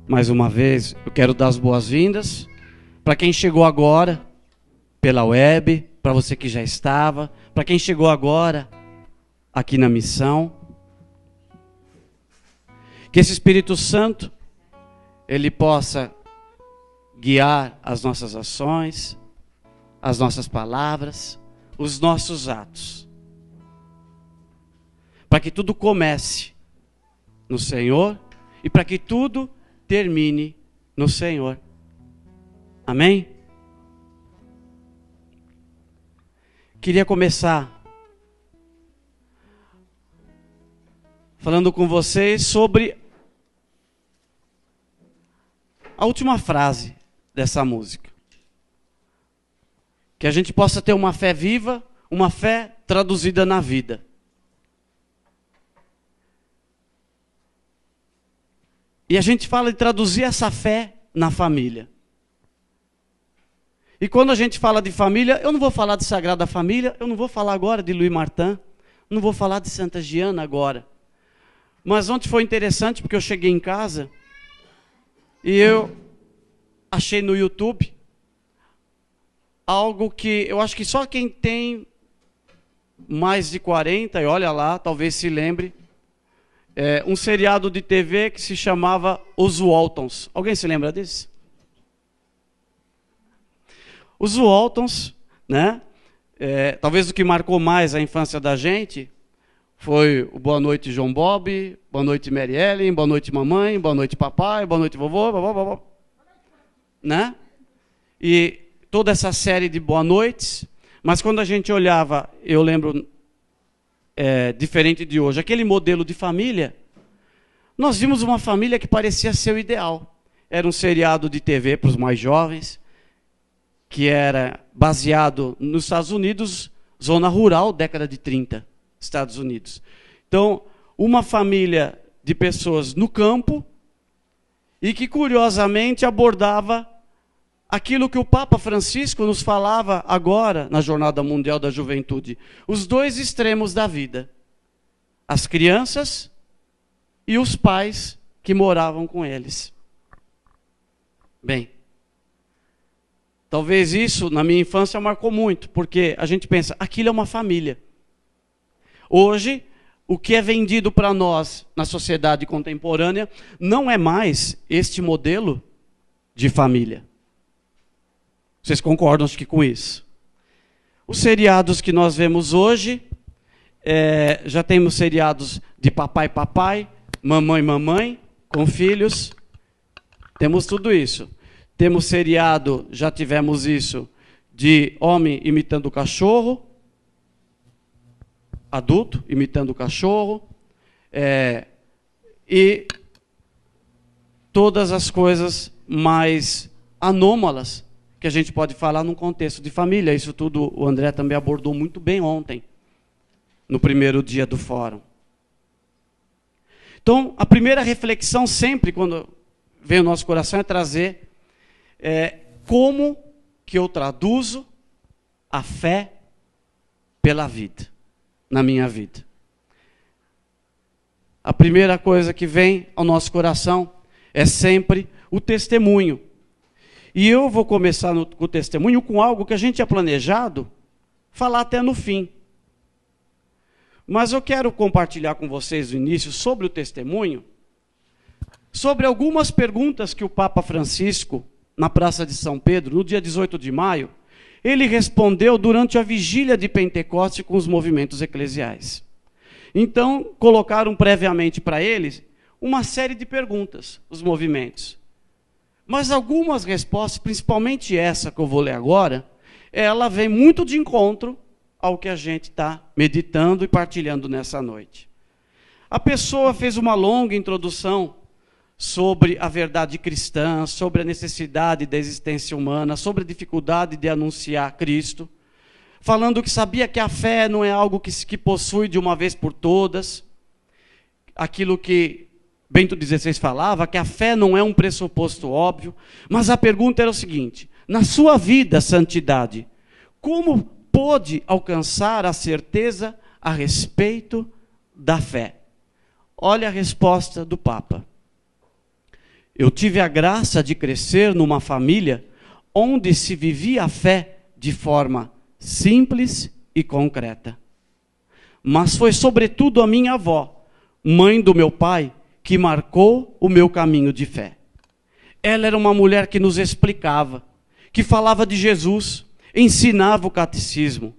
Mais uma vez, eu quero dar as boas-vindas para quem chegou agora pela web, para você que já estava, para quem chegou agora aqui na missão. Que esse Espírito Santo, ele possa guiar as nossas ações, as nossas palavras, os nossos atos. Para que tudo comece no Senhor e para que tudo termine no Senhor. Amém? Queria começar falando com vocês sobre a última frase dessa música. Que a gente possa ter uma fé viva, uma fé traduzida na vida. E a gente fala de traduzir essa fé na família. E quando a gente fala de família, eu não vou falar de Sagrada Família, eu não vou falar agora de Louis Martin, não vou falar de Santa Giana agora. Mas ontem foi interessante porque eu cheguei em casa e eu achei no YouTube algo que eu acho que só quem tem mais de 40, e olha lá, talvez se lembre, um seriado de TV que se chamava Os Waltons. Alguém se lembra desse? Os Waltons, né? Talvez o que marcou mais a infância da gente foi o Boa Noite João Bob, Boa Noite Mary Ellen, Boa Noite Mamãe, Boa Noite Papai, Boa Noite Vovô, vovó, né? E toda essa série de Boa Noites, mas quando a gente olhava, eu lembro, diferente de hoje, aquele modelo de família, nós vimos uma família que parecia ser o ideal. Era um seriado de TV para os mais jovens, que era baseado nos Estados Unidos, zona rural, década de 30, Estados Unidos. Então, uma família de pessoas no campo e que, curiosamente, abordava aquilo que o Papa Francisco nos falava agora, na Jornada Mundial da Juventude. Os dois extremos da vida. As crianças e os pais que moravam com eles. Bem, talvez isso, na minha infância, marcou muito, porque a gente pensa, aquilo é uma família. Hoje, o que é vendido para nós na sociedade contemporânea não é mais este modelo de família. Vocês concordam, acho que, com isso? Os seriados que nós vemos hoje, já temos seriados de papai, mamãe, com filhos. Temos tudo isso. Temos seriado, já tivemos isso, de homem imitando o cachorro, adulto imitando o cachorro, e todas as coisas mais anômalas que a gente pode falar num contexto de família. Isso tudo o André também abordou muito bem ontem, no primeiro dia do fórum. Então, a primeira reflexão sempre, quando vem ao nosso coração, é trazer como que eu traduzo a fé pela vida, na minha vida. A primeira coisa que vem ao nosso coração é sempre o testemunho. E eu vou começar com o testemunho com algo que a gente tinha planejado falar até no fim. Mas eu quero compartilhar com vocês no início sobre o testemunho, sobre algumas perguntas que o Papa Francisco, na Praça de São Pedro, no dia 18 de maio, ele respondeu durante a vigília de Pentecoste com os movimentos eclesiais. Então, colocaram previamente para eles uma série de perguntas, os movimentos. Mas algumas respostas, principalmente essa que eu vou ler agora, ela vem muito de encontro ao que a gente está meditando e partilhando nessa noite. A pessoa fez uma longa introdução sobre a verdade cristã, sobre a necessidade da existência humana, sobre a dificuldade de anunciar Cristo, falando que sabia que a fé não é algo que se possui de uma vez por todas, aquilo que Bento XVI falava, que a fé não é um pressuposto óbvio, mas a pergunta era o seguinte: na sua vida, santidade, como pôde alcançar a certeza a respeito da fé? Olha a resposta do Papa. Eu tive a graça de crescer numa família onde se vivia a fé de forma simples e concreta. Mas foi sobretudo a minha avó, mãe do meu pai, que marcou o meu caminho de fé. Ela era uma mulher que nos explicava, que falava de Jesus, ensinava o catecismo.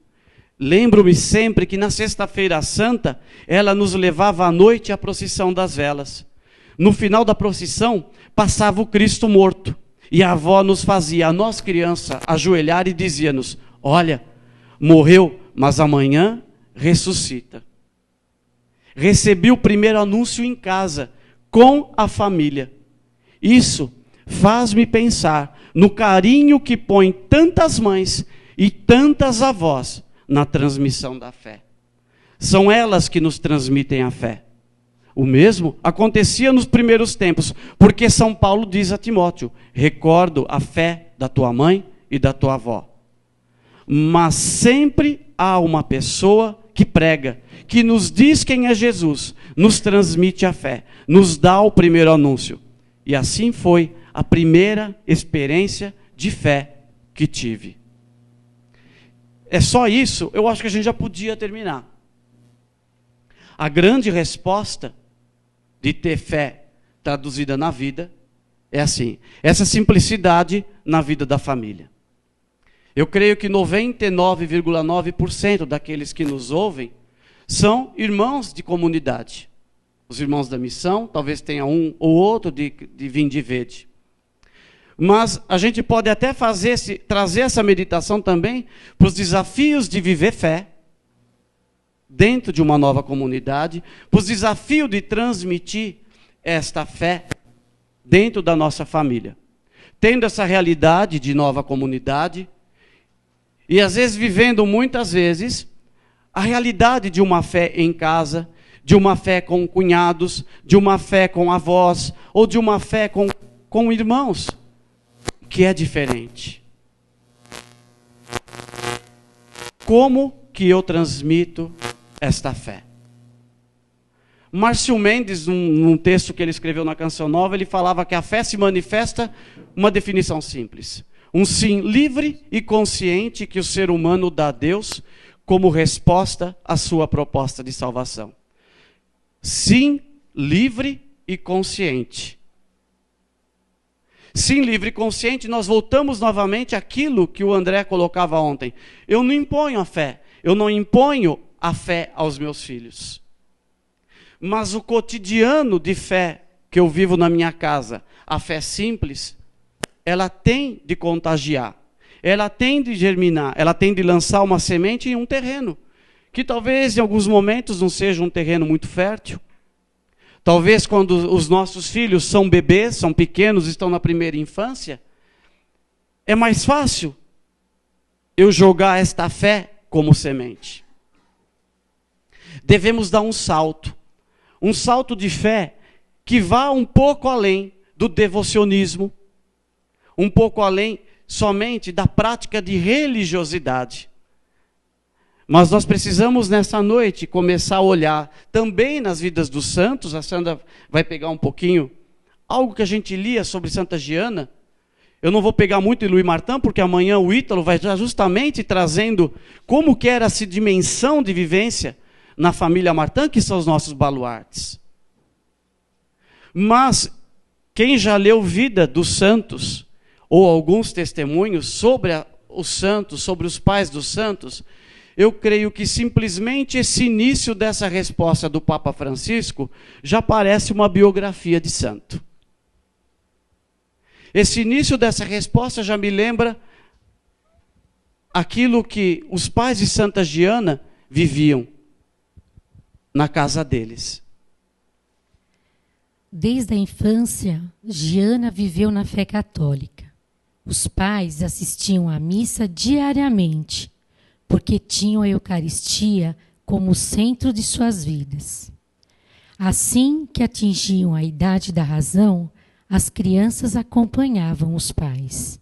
Lembro-me sempre que na Sexta-feira Santa, ela nos levava à noite à procissão das velas. No final da procissão, passava o Cristo morto. E a avó nos fazia, a nós criança, ajoelhar e dizia-nos: olha, morreu, mas amanhã ressuscita. Recebi o primeiro anúncio em casa, com a família. Isso faz-me pensar no carinho que põe tantas mães e tantas avós na transmissão da fé. São elas que nos transmitem a fé. O mesmo acontecia nos primeiros tempos, porque São Paulo diz a Timóteo: recordo a fé da tua mãe e da tua avó. Mas sempre há uma pessoa que prega, que nos diz quem é Jesus, nos transmite a fé, nos dá o primeiro anúncio. E assim foi a primeira experiência de fé que tive. É só isso, eu acho que a gente já podia terminar. A grande resposta de ter fé traduzida na vida é assim, essa simplicidade na vida da família. Eu creio que 99,9% daqueles que nos ouvem são irmãos de comunidade. Os irmãos da missão, talvez tenha um ou outro de Vinde e Vede. Mas a gente pode até trazer essa meditação também para os desafios de viver fé dentro de uma nova comunidade, para os desafios de transmitir esta fé dentro da nossa família. Tendo essa realidade de nova comunidade, e às vezes vivendo muitas vezes a realidade de uma fé em casa, de uma fé com cunhados, de uma fé com avós, ou de uma fé com irmãos, que é diferente. Como que eu transmito esta fé? Márcio Mendes, num texto que ele escreveu na Canção Nova, ele falava que a fé se manifesta, uma definição simples: um sim livre e consciente que o ser humano dá a Deus como resposta à sua proposta de salvação. Sim livre e consciente. Sim livre e consciente, nós voltamos novamente àquilo que o André colocava ontem. Eu não imponho a fé, eu não imponho a fé aos meus filhos. Mas o cotidiano de fé que eu vivo na minha casa, a fé simples, ela tem de contagiar, ela tem de germinar, ela tem de lançar uma semente em um terreno, que talvez em alguns momentos não seja um terreno muito fértil. Talvez quando os nossos filhos são bebês, são pequenos, estão na primeira infância, é mais fácil eu jogar esta fé como semente. Devemos dar um salto de fé que vá um pouco além do devocionismo, um pouco além somente da prática de religiosidade. Mas nós precisamos nessa noite começar a olhar também nas vidas dos santos. A Sandra vai pegar um pouquinho, algo que a gente lia sobre Santa Giana. Eu não vou pegar muito em Louis Martin, porque amanhã o Ítalo vai estar justamente trazendo como que era essa dimensão de vivência na família Martin, que são os nossos baluartes. Mas quem já leu Vida dos Santos, ou alguns testemunhos sobre os santos, sobre os pais dos santos, eu creio que simplesmente esse início dessa resposta do Papa Francisco já parece uma biografia de santo. Esse início dessa resposta já me lembra aquilo que os pais de Santa Giana viviam na casa deles. Desde a infância, Giana viveu na fé católica. Os pais assistiam à missa diariamente, porque tinham a Eucaristia como centro de suas vidas. Assim que atingiam a idade da razão, as crianças acompanhavam os pais.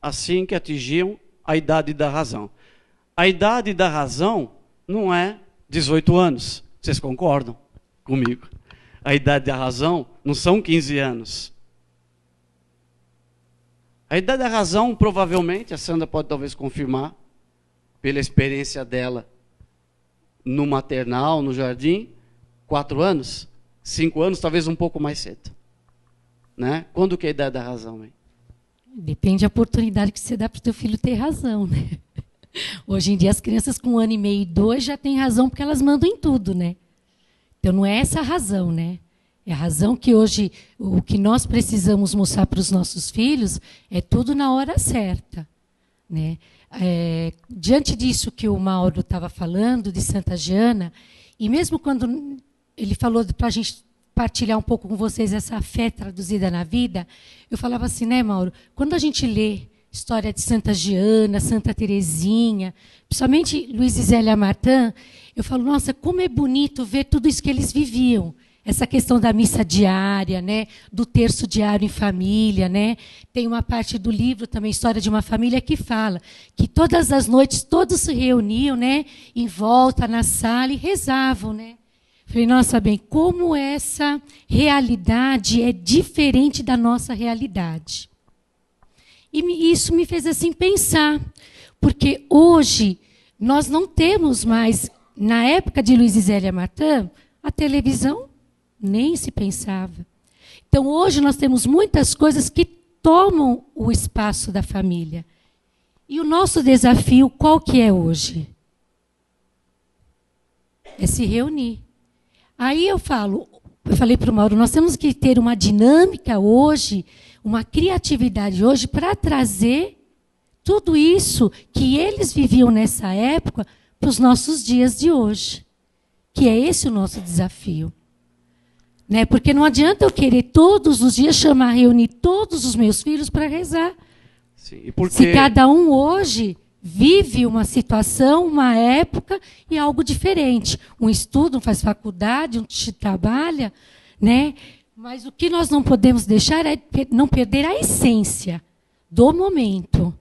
Assim que atingiam a idade da razão. A idade da razão não é 18 anos, vocês concordam comigo? a idade da razão não são 15 anos. A idade da razão, provavelmente, a Sandra pode talvez confirmar, pela experiência dela no maternal, no jardim, 4 anos, 5 anos, talvez um pouco mais cedo. Né? Quando que é a idade da razão, mãe? Depende da oportunidade que você dá para o teu filho ter razão, né? Hoje em dia as crianças com 1 ano e meio e 2 já têm razão porque elas mandam em tudo, né? Então não é essa a razão, né? É a razão que hoje o que nós precisamos mostrar para os nossos filhos é tudo na hora certa, né? Diante disso que o Mauro estava falando de Santa Giana, e mesmo quando ele falou para a gente partilhar um pouco com vocês essa fé traduzida na vida, eu falava assim, né, Mauro? Quando a gente lê história de Santa Giana, Santa Teresinha, principalmente Luiz e Zélia Martin, eu falo, nossa, como é bonito ver tudo isso que eles viviam. Essa questão da missa diária, né, do terço diário em família, né? Tem uma parte do livro também, História de uma Família, que fala que todas as noites todos se reuniam, né, em volta na sala e rezavam, né? Falei, nossa, bem, como essa realidade é diferente da nossa realidade. E isso me fez assim pensar, porque hoje nós não temos mais, na época de Luiz e Zélia Martin, a televisão nem se pensava. Então hoje nós temos muitas coisas que tomam o espaço da família. E o nosso desafio, qual que é hoje? É se reunir. Aí eu falei para o Mauro, nós temos que ter uma dinâmica hoje, uma criatividade hoje para trazer tudo isso que eles viviam nessa época para os nossos dias de hoje. Que é esse o nosso desafio. Né? Porque não adianta eu querer todos os dias reunir todos os meus filhos para rezar. Sim, porque... Se cada um hoje vive uma situação, uma época e algo diferente. Um estuda, um faz faculdade, um trabalha, né? Mas o que nós não podemos deixar é não perder a essência do momento.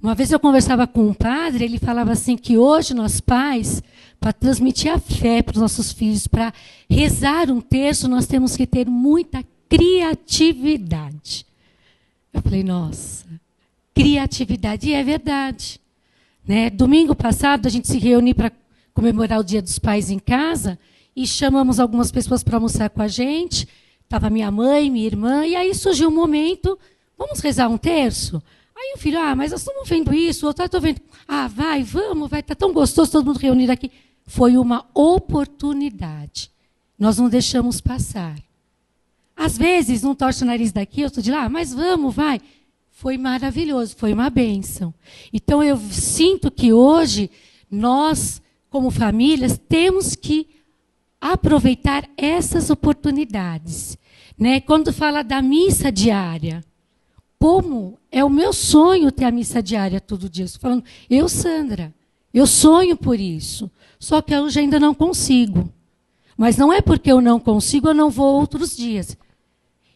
Uma vez eu conversava com um padre, ele falava assim que hoje nós pais, para transmitir a fé para os nossos filhos, para rezar um terço, nós temos que ter muita criatividade. Eu falei, nossa, criatividade, e é verdade. Né? Domingo passado, a gente se reuniu para comemorar o Dia dos Pais em casa e chamamos algumas pessoas para almoçar com a gente. Estava minha mãe, minha irmã, e aí surgiu um momento, vamos rezar um terço? Aí o filho, mas nós estamos vendo isso, o outro, estou vendo. Vamos, está tão gostoso todo mundo reunido aqui. Foi uma oportunidade. Nós não deixamos passar. Às vezes, não torce o nariz daqui, outro de lá, mas vamos, vai. Foi maravilhoso, foi uma bênção. Então, eu sinto que hoje, nós, como famílias, temos que aproveitar essas oportunidades. Né? Quando fala da missa diária, como é o meu sonho ter a missa diária todo dia. Estou falando, eu, Sandra, eu sonho por isso. Só que eu ainda não consigo. Mas não é porque eu não consigo, eu não vou outros dias.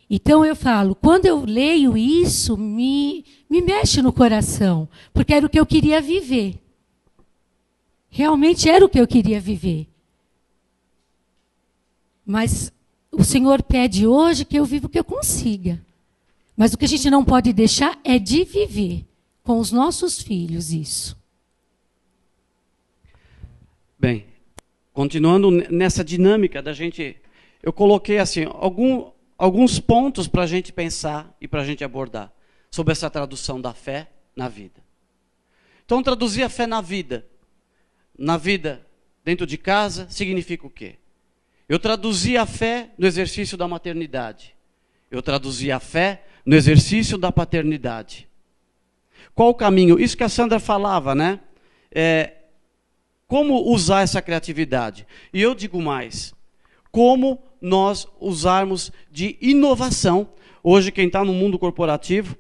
Então eu falo, quando eu leio isso, me mexe no coração, porque era o que eu queria viver. Realmente era o que eu queria viver. Mas o Senhor pede hoje que eu viva o que eu consiga. Mas o que a gente não pode deixar é de viver com os nossos filhos isso. Bem, continuando nessa dinâmica da gente, eu coloquei assim, alguns pontos para a gente pensar e para a gente abordar sobre essa tradução da fé na vida. Então, traduzir a fé na vida dentro de casa, significa o quê? Eu traduzi a fé no exercício da maternidade. Eu traduzi a fé no exercício da paternidade. Qual o caminho? Isso que a Sandra falava, né? Como usar essa criatividade? E eu digo mais, como nós usarmos de inovação. Hoje, quem está no mundo corporativo,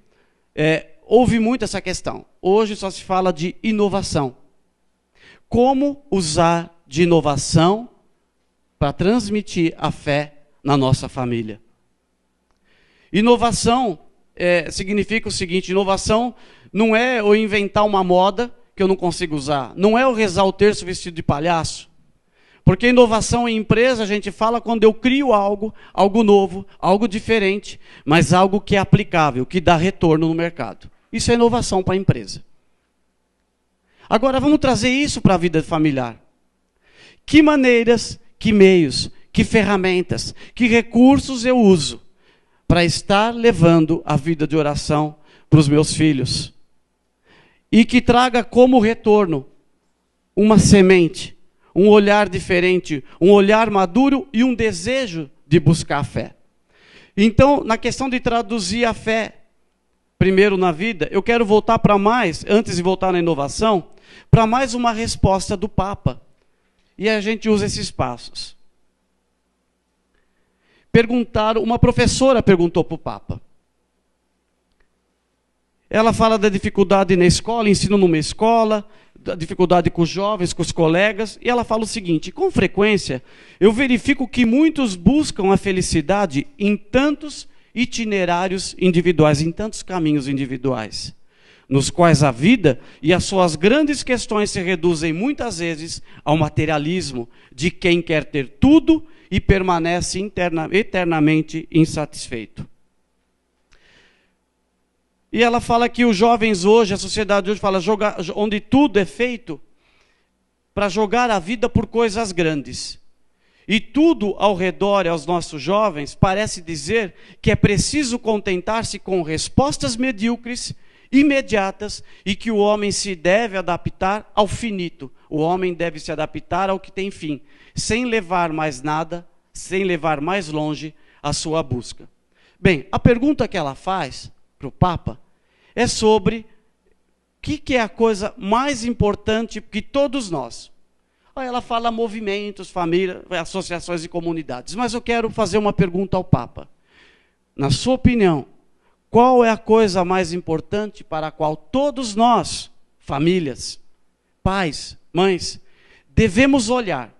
ouve muito essa questão. Hoje só se fala de inovação. Como usar de inovação para transmitir a fé na nossa família? Inovação significa o seguinte, inovação não é eu inventar uma moda que eu não consigo usar. Não é eu rezar o terço vestido de palhaço. Porque inovação em empresa, a gente fala quando eu crio algo, algo novo, algo diferente, mas algo que é aplicável, que dá retorno no mercado. Isso é inovação para a empresa. Agora vamos trazer isso para a vida familiar. Que maneiras, que meios, que ferramentas, que recursos eu uso para estar levando a vida de oração para os meus filhos? E que traga como retorno uma semente, um olhar diferente, um olhar maduro e um desejo de buscar a fé. Então, na questão de traduzir a fé primeiro na vida, eu quero voltar para mais, antes de voltar na inovação, para mais uma resposta do Papa. E a gente usa esses passos. Uma professora perguntou para o Papa. Ela fala da dificuldade na escola, ensino numa escola, da dificuldade com os jovens, com os colegas, e ela fala o seguinte: com frequência, eu verifico que muitos buscam a felicidade em tantos itinerários individuais, em tantos caminhos individuais, nos quais a vida e as suas grandes questões se reduzem muitas vezes ao materialismo de quem quer ter tudo e permanece eternamente insatisfeito. E ela fala que os jovens hoje, a sociedade hoje fala onde tudo é feito para jogar a vida por coisas grandes. E tudo ao redor, aos nossos jovens, parece dizer que é preciso contentar-se com respostas medíocres, imediatas, e que o homem se deve adaptar ao finito. O homem deve se adaptar ao que tem fim, sem levar mais nada, sem levar mais longe a sua busca. Bem, a pergunta que ela faz para o Papa é sobre o que é a coisa mais importante que todos nós. Ela fala movimentos, família, associações e comunidades. Mas eu quero fazer uma pergunta ao Papa. Na sua opinião, qual é a coisa mais importante para a qual todos nós, famílias, pais, mães, devemos olhar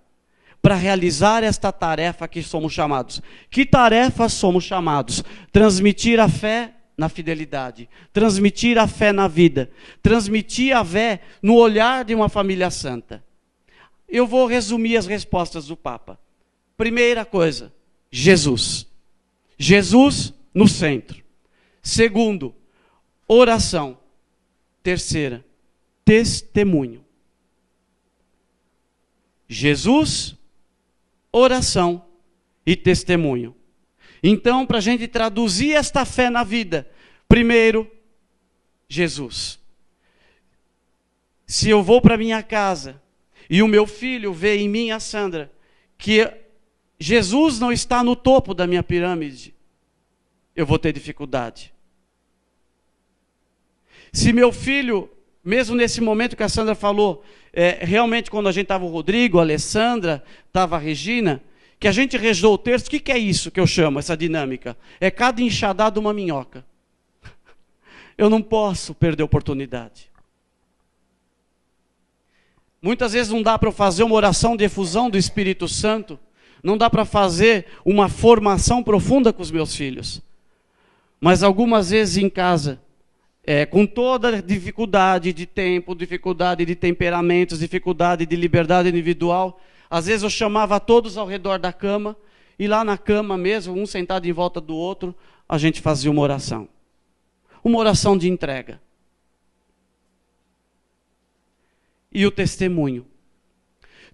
para realizar esta tarefa que somos chamados? Que tarefa somos chamados? Transmitir a fé na fidelidade, transmitir a fé na vida, transmitir a fé no olhar de uma família santa. Eu vou resumir as respostas do Papa. Primeira coisa, Jesus. Jesus no centro. Segundo, oração. Terceira, testemunho. Jesus, oração e testemunho. Então, para a gente traduzir esta fé na vida, primeiro, Jesus. Se eu vou para minha casa e o meu filho vê em mim, a Sandra, que Jesus não está no topo da minha pirâmide, eu vou ter dificuldade. Se meu filho, mesmo nesse momento que a Sandra falou, realmente quando a gente estava o Rodrigo, a Alessandra, estava a Regina, que a gente rezou o texto, o que é isso que eu chamo, essa dinâmica? É cada enxadada uma minhoca. Eu não posso perder a oportunidade. Muitas vezes não dá para fazer uma oração de efusão do Espírito Santo, não dá para fazer uma formação profunda com os meus filhos. Mas algumas vezes em casa, com toda a dificuldade de tempo, dificuldade de temperamentos, dificuldade de liberdade individual, às vezes eu chamava todos ao redor da cama, e lá na cama mesmo, um sentado em volta do outro, a gente fazia uma oração. Uma oração de entrega. E o testemunho.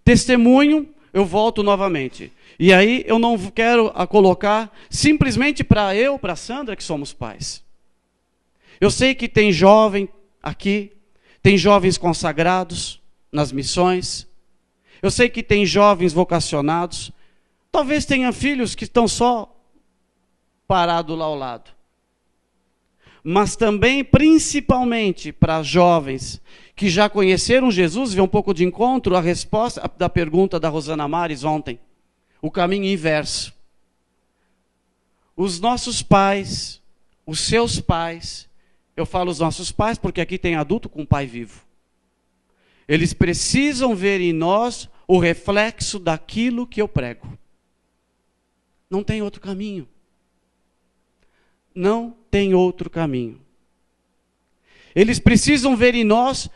Testemunho, eu volto novamente. E aí eu não quero colocar simplesmente para a Sandra, que somos pais. Eu sei que tem jovem aqui, tem jovens consagrados nas missões. Eu sei que tem jovens vocacionados. Talvez tenha filhos que estão só parados lá ao lado. Mas também, principalmente, para jovens que já conheceram Jesus, vê um pouco de encontro a resposta da pergunta da Rosana Mares ontem. O caminho inverso. Os nossos pais, os seus pais, eu falo os nossos pais porque aqui tem adulto com pai vivo. Eles precisam ver em nós o reflexo daquilo que eu prego. Não tem outro caminho. Não tem outro caminho. Eles precisam ver em nós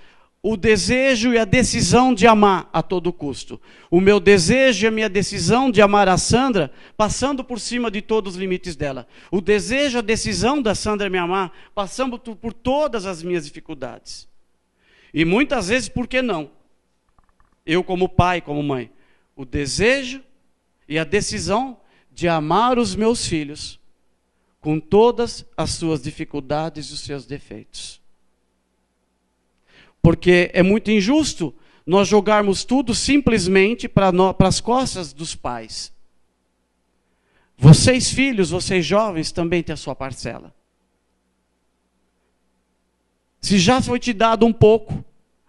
o desejo e a decisão de amar a todo custo. O meu desejo e a minha decisão de amar a Sandra, passando por cima de todos os limites dela. O desejo e a decisão da Sandra me amar, passando por todas as minhas dificuldades. E muitas vezes, por que não? Eu como pai, como mãe. O desejo e a decisão de amar os meus filhos, com todas as suas dificuldades e os seus defeitos. Porque é muito injusto nós jogarmos tudo simplesmente para as costas dos pais. Vocês filhos, vocês jovens, também têm a sua parcela. Se já foi te dado um pouco,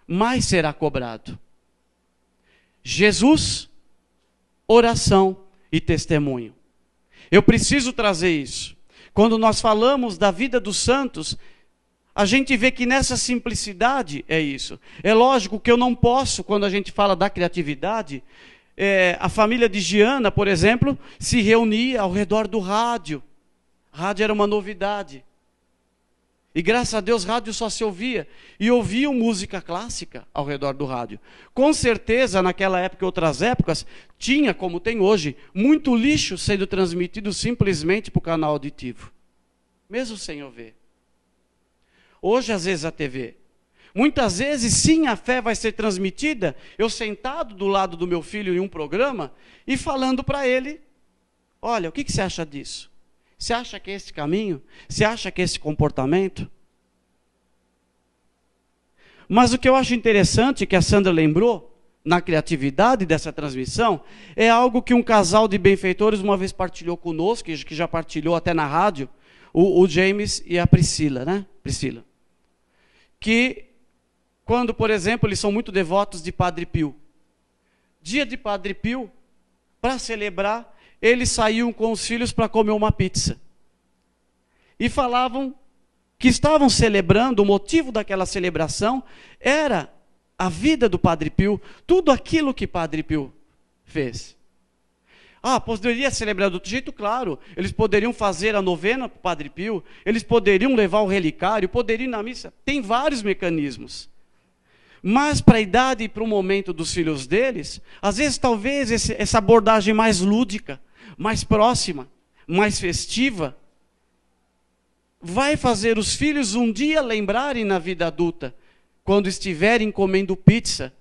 mais será cobrado. Jesus, oração e testemunho. Eu preciso trazer isso. Quando nós falamos da vida dos santos, a gente vê que nessa simplicidade é isso. É lógico que eu não posso, quando a gente fala da criatividade, a família de Giana, por exemplo, se reunia ao redor do rádio. Rádio era uma novidade. E graças a Deus, rádio só se ouvia. E ouviam música clássica ao redor do rádio. Com certeza, naquela época e outras épocas, tinha, como tem hoje, muito lixo sendo transmitido simplesmente para o canal auditivo. Mesmo sem ouvir. Hoje, às vezes, a TV. Muitas vezes, sim, a fé vai ser transmitida, eu sentado do lado do meu filho em um programa, e falando para ele, olha, o que você acha disso? Você acha que é esse caminho? Você acha que é esse comportamento? Mas o que eu acho interessante, que a Sandra lembrou, na criatividade dessa transmissão, é algo que um casal de benfeitores uma vez partilhou conosco, que já partilhou até na rádio, o James e a Priscila, né? Priscila. Que, quando, por exemplo, eles são muito devotos de Padre Pio. Dia de Padre Pio, para celebrar, eles saíam com os filhos para comer uma pizza. E falavam que estavam celebrando, o motivo daquela celebração era a vida do Padre Pio, tudo aquilo que Padre Pio fez. Poderia celebrar de outro jeito? Claro. Eles poderiam fazer a novena para o Padre Pio, eles poderiam levar o relicário, poderiam ir na missa. Tem vários mecanismos. Mas para a idade e para o momento dos filhos deles, às vezes talvez essa abordagem mais lúdica, mais próxima, mais festiva, vai fazer os filhos um dia lembrarem na vida adulta, quando estiverem comendo pizza,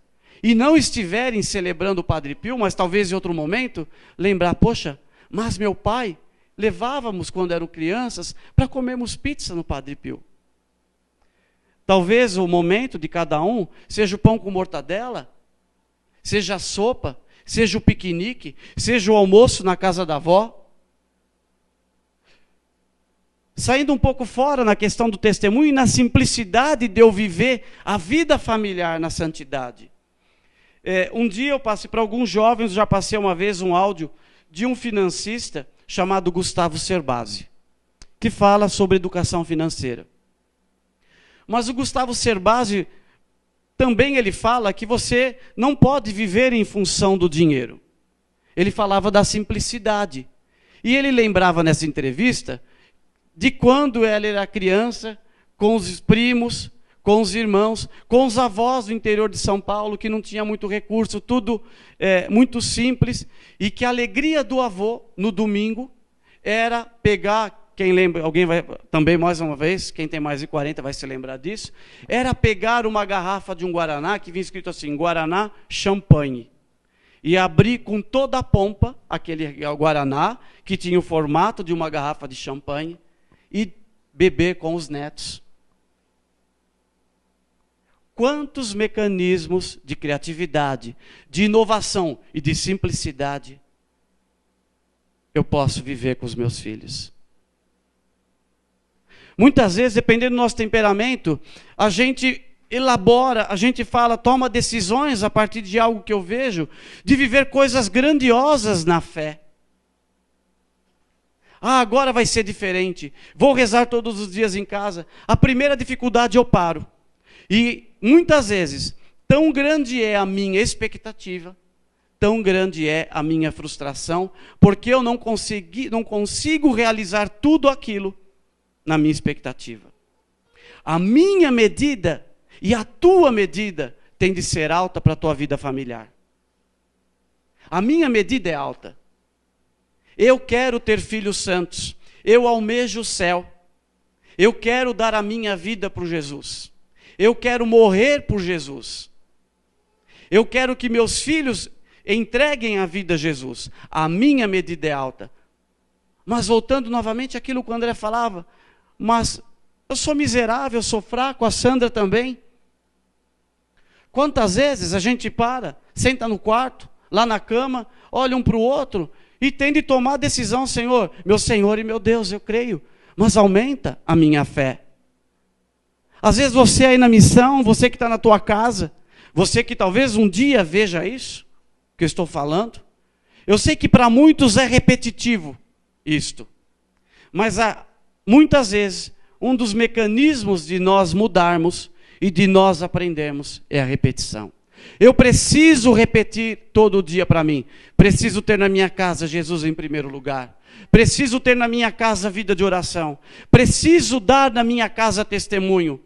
e não estiverem celebrando o Padre Pio, mas talvez em outro momento, lembrar, poxa, mas meu pai, levávamos quando eram crianças, para comermos pizza no Padre Pio. Talvez o momento de cada um, seja o pão com mortadela, seja a sopa, seja o piquenique, seja o almoço na casa da avó. Saindo um pouco fora na questão do testemunho e na simplicidade de eu viver a vida familiar na santidade. Um dia eu passei para alguns jovens, já passei uma vez um áudio de um financista chamado Gustavo Cerbasi, que fala sobre educação financeira. Mas o Gustavo Cerbasi, também ele fala que você não pode viver em função do dinheiro. Ele falava da simplicidade. E ele lembrava nessa entrevista de quando ele era criança, com os primos, com os irmãos, com os avós do interior de São Paulo, que não tinha muito recurso, tudo muito simples, e que a alegria do avô, no domingo, era pegar, quem lembra, alguém vai, também mais uma vez, quem tem mais de 40 vai se lembrar disso, era pegar uma garrafa de um Guaraná, que vinha escrito assim, Guaraná Champanhe, e abrir com toda a pompa, aquele Guaraná, que tinha o formato de uma garrafa de champanhe, e beber com os netos. Quantos mecanismos de criatividade, de inovação e de simplicidade eu posso viver com os meus filhos? Muitas vezes, dependendo do nosso temperamento, a gente elabora, a gente fala, toma decisões a partir de algo que eu vejo, de viver coisas grandiosas na fé. Agora vai ser diferente, vou rezar todos os dias em casa. A primeira dificuldade eu paro. E muitas vezes, tão grande é a minha expectativa, tão grande é a minha frustração, porque eu não consigo realizar tudo aquilo na minha expectativa. A minha medida E a tua medida tem de ser alta para a tua vida familiar. A minha medida é alta. Eu quero ter filhos santos. Eu almejo o céu. Eu quero dar a minha vida para Jesus. Eu quero morrer por Jesus. Eu quero que meus filhos entreguem a vida a Jesus. A minha medida é alta. Mas voltando novamente àquilo que o André falava, mas eu sou miserável, eu sou fraco, a Sandra também. Quantas vezes a gente para, senta no quarto, lá na cama, olha um para o outro e tem de tomar a decisão, Senhor e meu Deus, eu creio, mas aumenta a minha fé. Às vezes você aí na missão, você que está na tua casa, você que talvez um dia veja isso que eu estou falando, eu sei que para muitos é repetitivo isto, mas muitas vezes um dos mecanismos de nós mudarmos e de nós aprendermos é a repetição. Eu preciso repetir todo dia para mim. Preciso ter na minha casa Jesus em primeiro lugar. Preciso ter na minha casa vida de oração. Preciso dar na minha casa testemunho.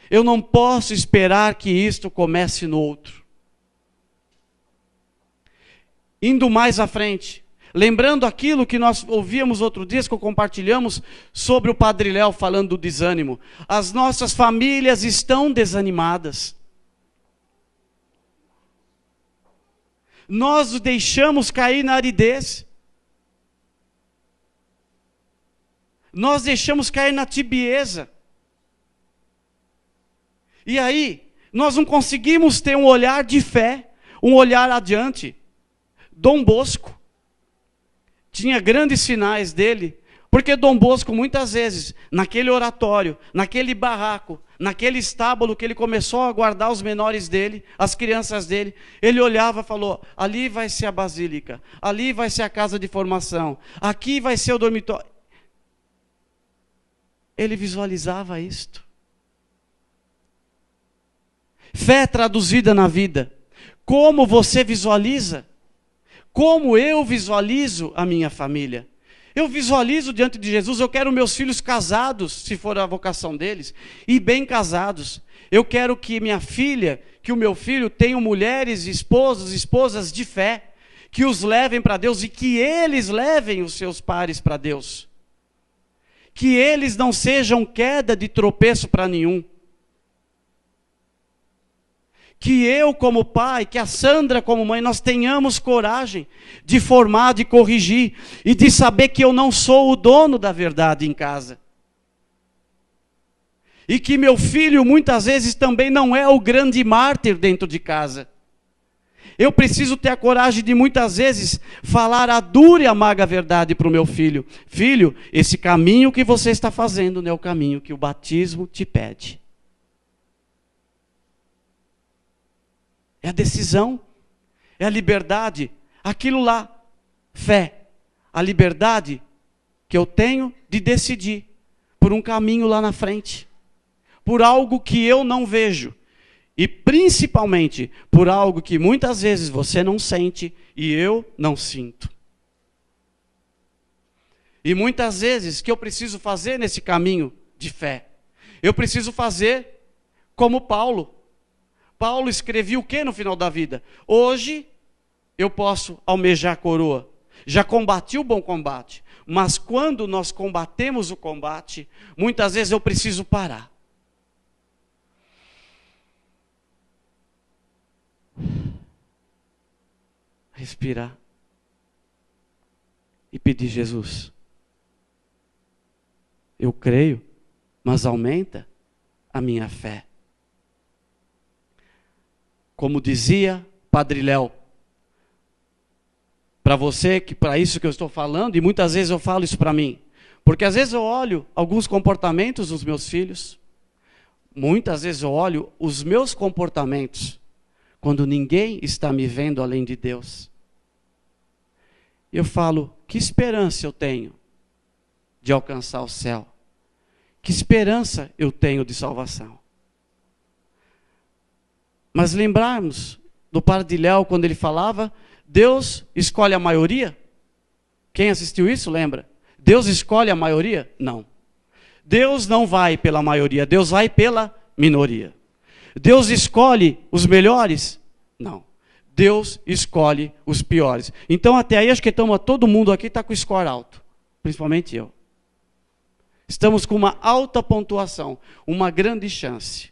Eu não posso esperar que isto comece no outro. Indo mais à frente, lembrando aquilo que nós ouvíamos outro dia, que compartilhamos sobre o Padre Léo falando do desânimo. As nossas famílias estão desanimadas. Nós o deixamos cair na aridez. Nós deixamos cair na tibieza. E aí, nós não conseguimos ter um olhar de fé, um olhar adiante. Dom Bosco tinha grandes sinais dele, porque Dom Bosco muitas vezes, naquele oratório, naquele barraco, naquele estábulo que ele começou a guardar os menores dele, as crianças dele, ele olhava e falou, ali vai ser a basílica, ali vai ser a casa de formação, aqui vai ser o dormitório. Ele visualizava isto. Fé traduzida na vida. Como você visualiza? Como eu visualizo a minha família? Eu visualizo diante de Jesus, eu quero meus filhos casados, se for a vocação deles, e bem casados. Eu quero que minha filha, que o meu filho tenham mulheres, esposas de fé, que os levem para Deus e que eles levem os seus pares para Deus. Que eles não sejam queda de tropeço para nenhum. Que eu como pai, que a Sandra como mãe, nós tenhamos coragem de formar, de corrigir e de saber que eu não sou o dono da verdade em casa. E que meu filho muitas vezes também não é o grande mártir dentro de casa. Eu preciso ter a coragem de muitas vezes falar a dura e amarga verdade para o meu filho. Filho, esse caminho que você está fazendo não é o caminho que o batismo te pede. É a decisão, é a liberdade, aquilo lá, fé, a liberdade que eu tenho de decidir por um caminho lá na frente, por algo que eu não vejo, e principalmente por algo que muitas vezes você não sente e eu não sinto. E muitas vezes que eu preciso fazer nesse caminho de fé, eu preciso fazer como Paulo. Paulo escrevia o que no final da vida? Hoje eu posso almejar a coroa. Já combati o bom combate. Mas quando nós combatemos o combate, muitas vezes eu preciso parar. Respirar. E pedir, Jesus, eu creio, mas aumenta a minha fé. Como dizia Padre Léo, para você, que para isso que eu estou falando, e muitas vezes eu falo isso para mim, porque às vezes eu olho alguns comportamentos dos meus filhos, muitas vezes eu olho os meus comportamentos, quando ninguém está me vendo além de Deus. Eu falo, que esperança eu tenho de alcançar o céu? Que esperança eu tenho de salvação? Mas lembrarmos do Padre Léo, quando ele falava, Deus escolhe a maioria? Quem assistiu isso, lembra? Deus escolhe a maioria? Não. Deus não vai pela maioria, Deus vai pela minoria. Deus escolhe os melhores? Não. Deus escolhe os piores. Então até aí acho que todo mundo aqui está com o score alto. Principalmente eu. Estamos com uma alta pontuação, uma grande chance.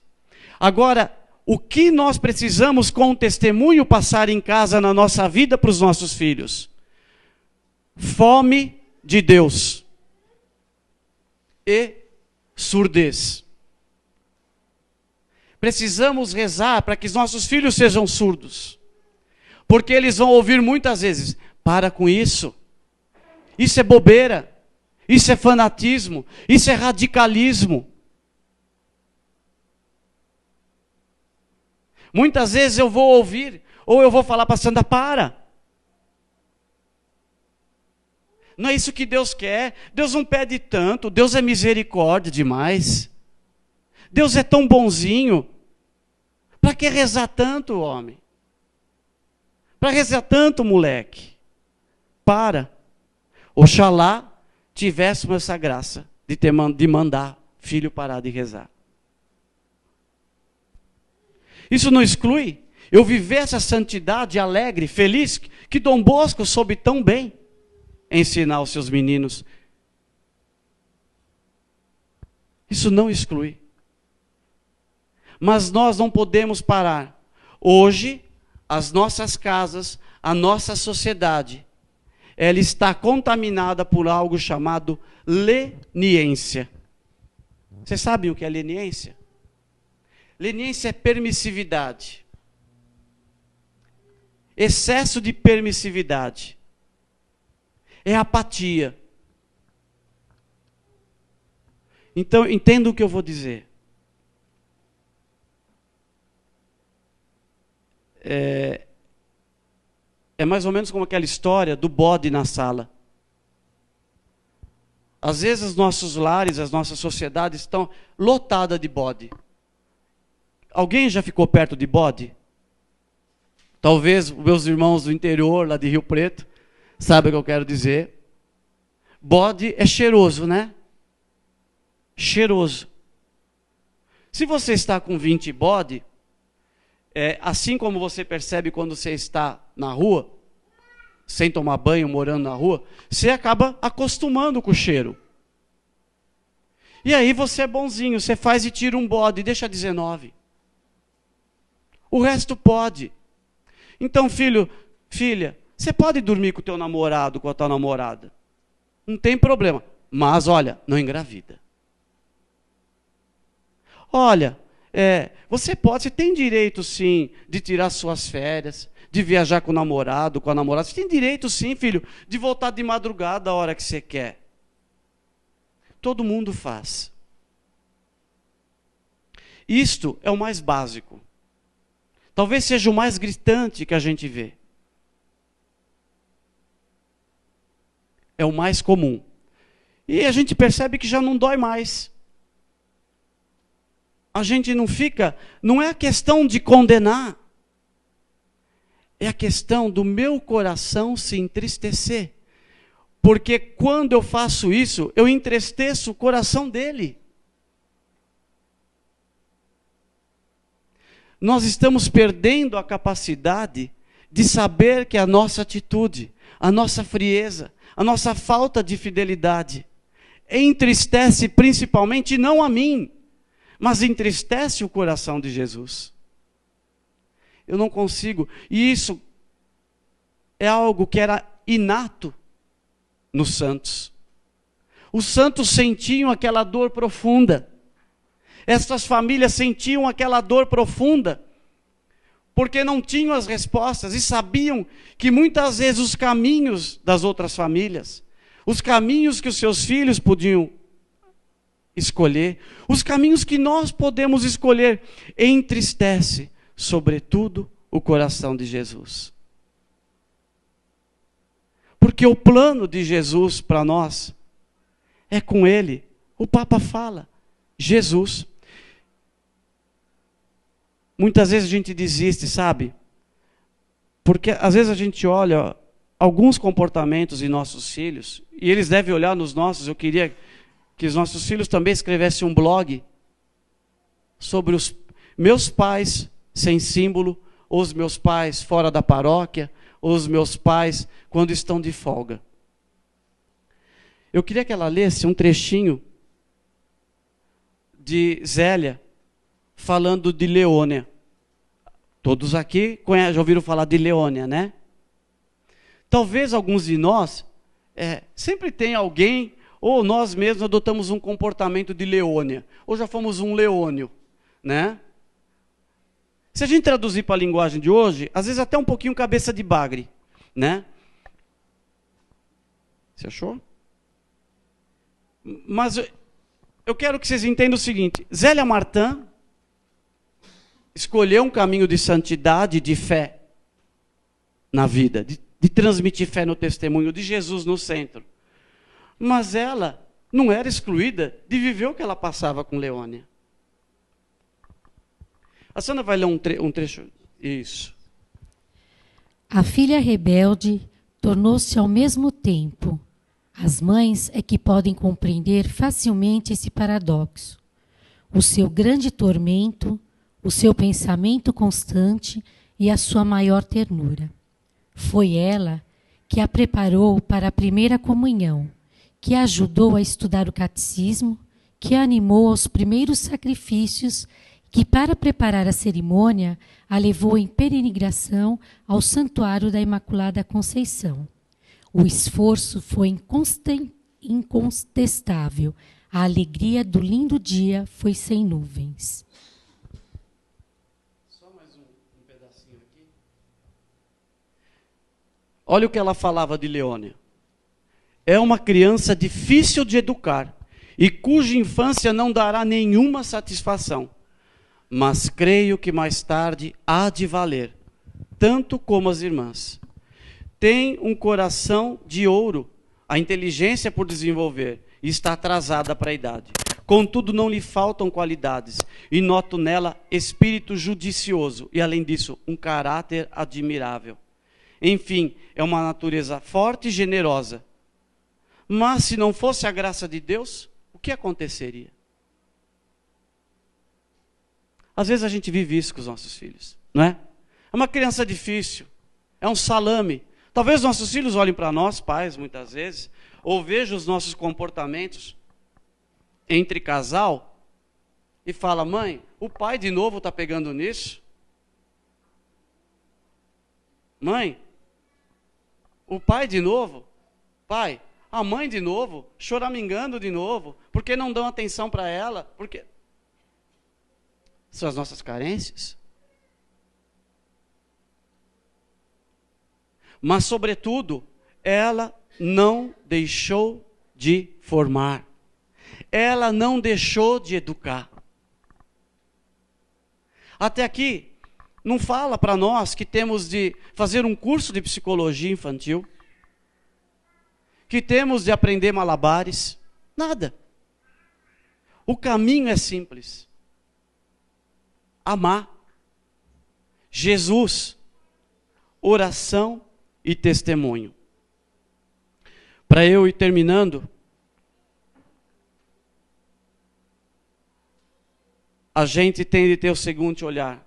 Agora, o que nós precisamos com o testemunho passar em casa, na nossa vida, para os nossos filhos? Fome de Deus e surdez. Precisamos rezar para que os nossos filhos sejam surdos, porque eles vão ouvir muitas vezes: para com isso, isso é bobeira, isso é fanatismo, isso é radicalismo. Muitas vezes eu vou ouvir, ou eu vou falar para a Sandra: para. Não é isso que Deus quer. Deus não pede tanto. Deus é misericórdia demais. Deus é tão bonzinho. Para que rezar tanto, homem? Para rezar tanto, moleque? Para. Oxalá tivéssemos essa graça de mandar filho parar de rezar. Isso não exclui eu viver essa santidade alegre, feliz, que Dom Bosco soube tão bem ensinar aos seus meninos. Isso não exclui. Mas nós não podemos parar. Hoje, as nossas casas, a nossa sociedade, ela está contaminada por algo chamado leniência. Vocês sabem o que é leniência? Leniência é permissividade. Excesso de permissividade. É apatia. Então, entenda o que eu vou dizer. É mais ou menos como aquela história do bode na sala. Às vezes os nossos lares, as nossas sociedades estão lotadas de bode. Alguém já ficou perto de bode? Talvez meus irmãos do interior, lá de Rio Preto, sabem o que eu quero dizer. Bode é cheiroso, né? Cheiroso. Se você está com 20 bode, assim como você percebe quando você está na rua, sem tomar banho, morando na rua, você acaba acostumando com o cheiro. E aí você é bonzinho, você faz e tira um bode, deixa 19. O resto pode. Então, filho, filha, você pode dormir com o teu namorado, com a tua namorada. Não tem problema. Mas, olha, não engravida. Olha, você tem direito, sim, de tirar suas férias, de viajar com o namorado, com a namorada. Você tem direito, sim, filho, de voltar de madrugada a hora que você quer. Todo mundo faz. Isto é o mais básico. Talvez seja o mais gritante que a gente vê. É o mais comum. E a gente percebe que já não dói mais. A gente não é a questão de condenar. É a questão do meu coração se entristecer. Porque quando eu faço isso, eu entristeço o coração dele. Nós estamos perdendo a capacidade de saber que a nossa atitude, a nossa frieza, a nossa falta de fidelidade entristece principalmente não a mim, mas entristece o coração de Jesus. Eu não consigo, e isso é algo que era inato nos santos. Os santos sentiam aquela dor profunda. Essas famílias sentiam aquela dor profunda, porque não tinham as respostas e sabiam que muitas vezes os caminhos das outras famílias, os caminhos que os seus filhos podiam escolher, os caminhos que nós podemos escolher, entristece, sobretudo, o coração de Jesus. Porque o plano de Jesus para nós é com Ele. O Papa fala, Jesus. Muitas vezes a gente desiste, sabe? Porque às vezes a gente olha alguns comportamentos em nossos filhos, e eles devem olhar nos nossos. Eu queria que os nossos filhos também escrevessem um blog sobre os meus pais sem símbolo, ou os meus pais fora da paróquia, ou os meus pais quando estão de folga. Eu queria que ela lesse um trechinho de Zélia, falando de Leônia. Todos aqui já ouviram falar de Leônia, né? Talvez alguns de nós, sempre tem alguém, ou nós mesmos adotamos um comportamento de Leônia, ou já fomos um Leônio, né? Se a gente traduzir para a linguagem de hoje, às vezes até um pouquinho cabeça de bagre, né? Você achou? Mas eu quero que vocês entendam o seguinte: Zélia Martin escolheu um caminho de santidade, de fé na vida, de transmitir fé no testemunho de Jesus no centro. Mas ela não era excluída de viver o que ela passava com Leônia. A Sandra vai ler um trecho. Isso. A filha rebelde tornou-se ao mesmo tempo. As mães é que podem compreender facilmente esse paradoxo. O seu grande tormento, o seu pensamento constante e a sua maior ternura. Foi ela que a preparou para a primeira comunhão, que a ajudou a estudar o catecismo, que a animou aos primeiros sacrifícios, que para preparar a cerimônia a levou em peregrinação ao Santuário da Imaculada Conceição. O esforço foi incontestável. A alegria do lindo dia foi sem nuvens. Só mais um pedacinho aqui. Olha o que ela falava de Leônia. É uma criança difícil de educar e cuja infância não dará nenhuma satisfação. Mas creio que mais tarde há de valer, tanto como as irmãs. Tem um coração de ouro, a inteligência por desenvolver, e está atrasada para a idade. Contudo, não lhe faltam qualidades, e noto nela espírito judicioso, e além disso, um caráter admirável. Enfim, é uma natureza forte e generosa. Mas se não fosse a graça de Deus, o que aconteceria? Às vezes a gente vive isso com os nossos filhos, não é? É uma criança difícil, é um salame. Talvez nossos filhos olhem para nós, pais, muitas vezes, ou vejam os nossos comportamentos entre casal e fala: mãe, o pai de novo está pegando nisso? Mãe, o pai de novo? Pai, a mãe de novo? Choramingando de novo? Porque não dão atenção para ela? Porque são as nossas carências. Mas, sobretudo, ela não deixou de formar. Ela não deixou de educar. Até aqui, não fala para nós que temos de fazer um curso de psicologia infantil, que temos de aprender malabares. Nada. O caminho é simples. Amar. Jesus. Oração e testemunho. Para eu ir terminando, a gente tem de ter o seguinte olhar: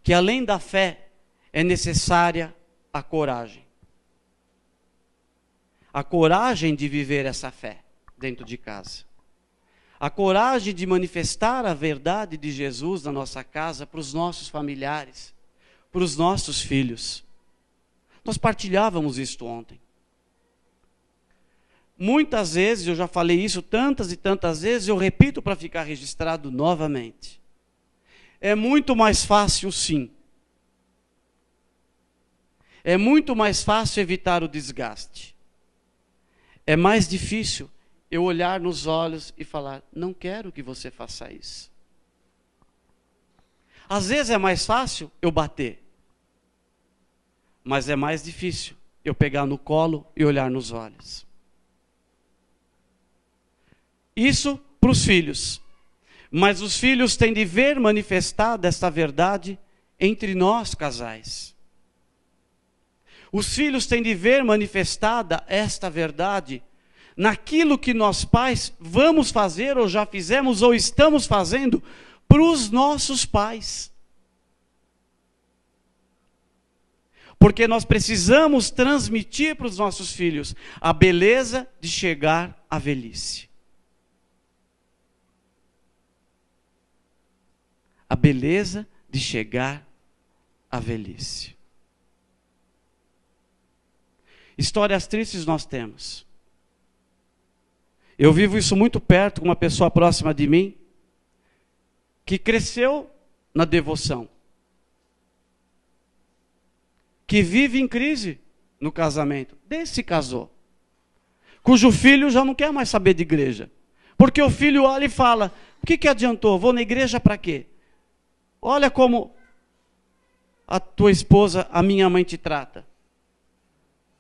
que além da fé é necessária a coragem. A coragem de viver essa fé dentro de casa. A coragem de manifestar a verdade de Jesus na nossa casa para os nossos familiares, para os nossos filhos. Nós partilhávamos isto ontem. Muitas vezes, eu já falei isso tantas e tantas vezes, eu repito para ficar registrado novamente. É muito mais fácil, sim. É muito mais fácil evitar o desgaste. É mais difícil eu olhar nos olhos e falar: não quero que você faça isso. Às vezes é mais fácil eu bater. Mas é mais difícil eu pegar no colo e olhar nos olhos. Isso para os filhos. Mas os filhos têm de ver manifestada esta verdade entre nós, casais. Os filhos têm de ver manifestada esta verdade naquilo que nós pais vamos fazer, ou já fizemos, ou estamos fazendo, para os nossos pais. Porque nós precisamos transmitir para os nossos filhos a beleza de chegar à velhice. A beleza de chegar à velhice. Histórias tristes nós temos. Eu vivo isso muito perto com uma pessoa próxima de mim, que cresceu na devoção, que vive em crise no casamento, desde que se casou, cujo filho já não quer mais saber de igreja, porque o filho olha e fala: o que adiantou? Vou na igreja para quê? Olha como a tua esposa, a minha mãe, te trata.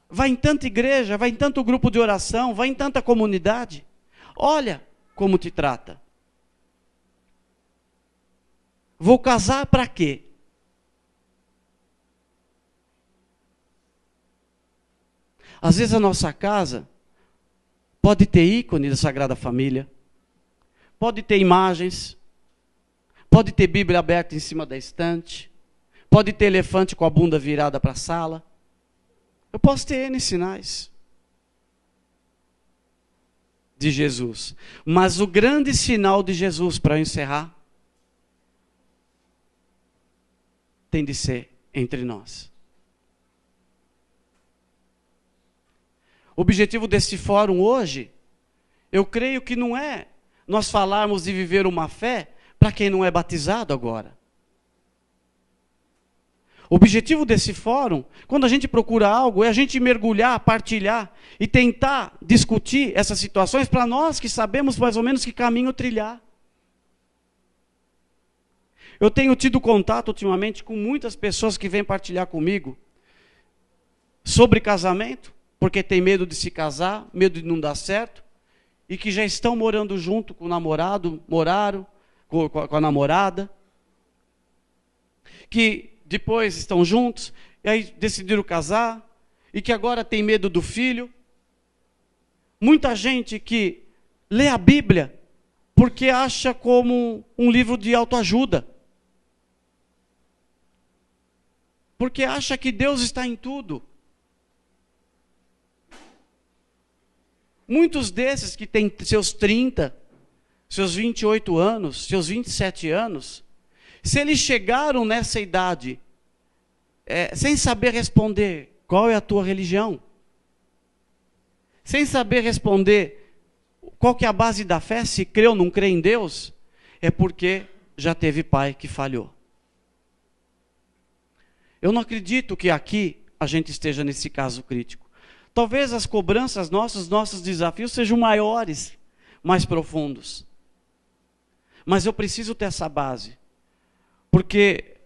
Vai em tanta igreja, vai em tanto grupo de oração, vai em tanta comunidade. Olha como te trata. Vou casar para quê? Às vezes a nossa casa pode ter ícone da Sagrada Família, pode ter imagens, pode ter Bíblia aberta em cima da estante, pode ter elefante com a bunda virada para a sala. Eu posso ter N sinais de Jesus. Mas o grande sinal de Jesus, para eu encerrar, tem de ser entre nós. O objetivo deste fórum hoje, eu creio que não é nós falarmos de viver uma fé para quem não é batizado agora. O objetivo desse fórum, quando a gente procura algo, é a gente mergulhar, partilhar e tentar discutir essas situações para nós que sabemos mais ou menos que caminho trilhar. Eu tenho tido contato ultimamente com muitas pessoas que vêm partilhar comigo sobre casamento, porque tem medo de se casar, medo de não dar certo, e que já estão morando junto com o namorado, moraram com a namorada, que depois estão juntos, e aí decidiram casar, e que agora tem medo do filho. Muita gente que lê a Bíblia porque acha como um livro de autoajuda. Porque acha que Deus está em tudo. Muitos desses que têm seus 30, seus 28 anos, seus 27 anos, se eles chegaram nessa idade, sem saber responder qual é a tua religião, sem saber responder qual que é a base da fé, se crê ou não crê em Deus, é porque já teve pai que falhou. Eu não acredito que aqui a gente esteja nesse caso crítico. Talvez as cobranças nossas, nossos desafios sejam maiores, mais profundos. Mas eu preciso ter essa base. Porque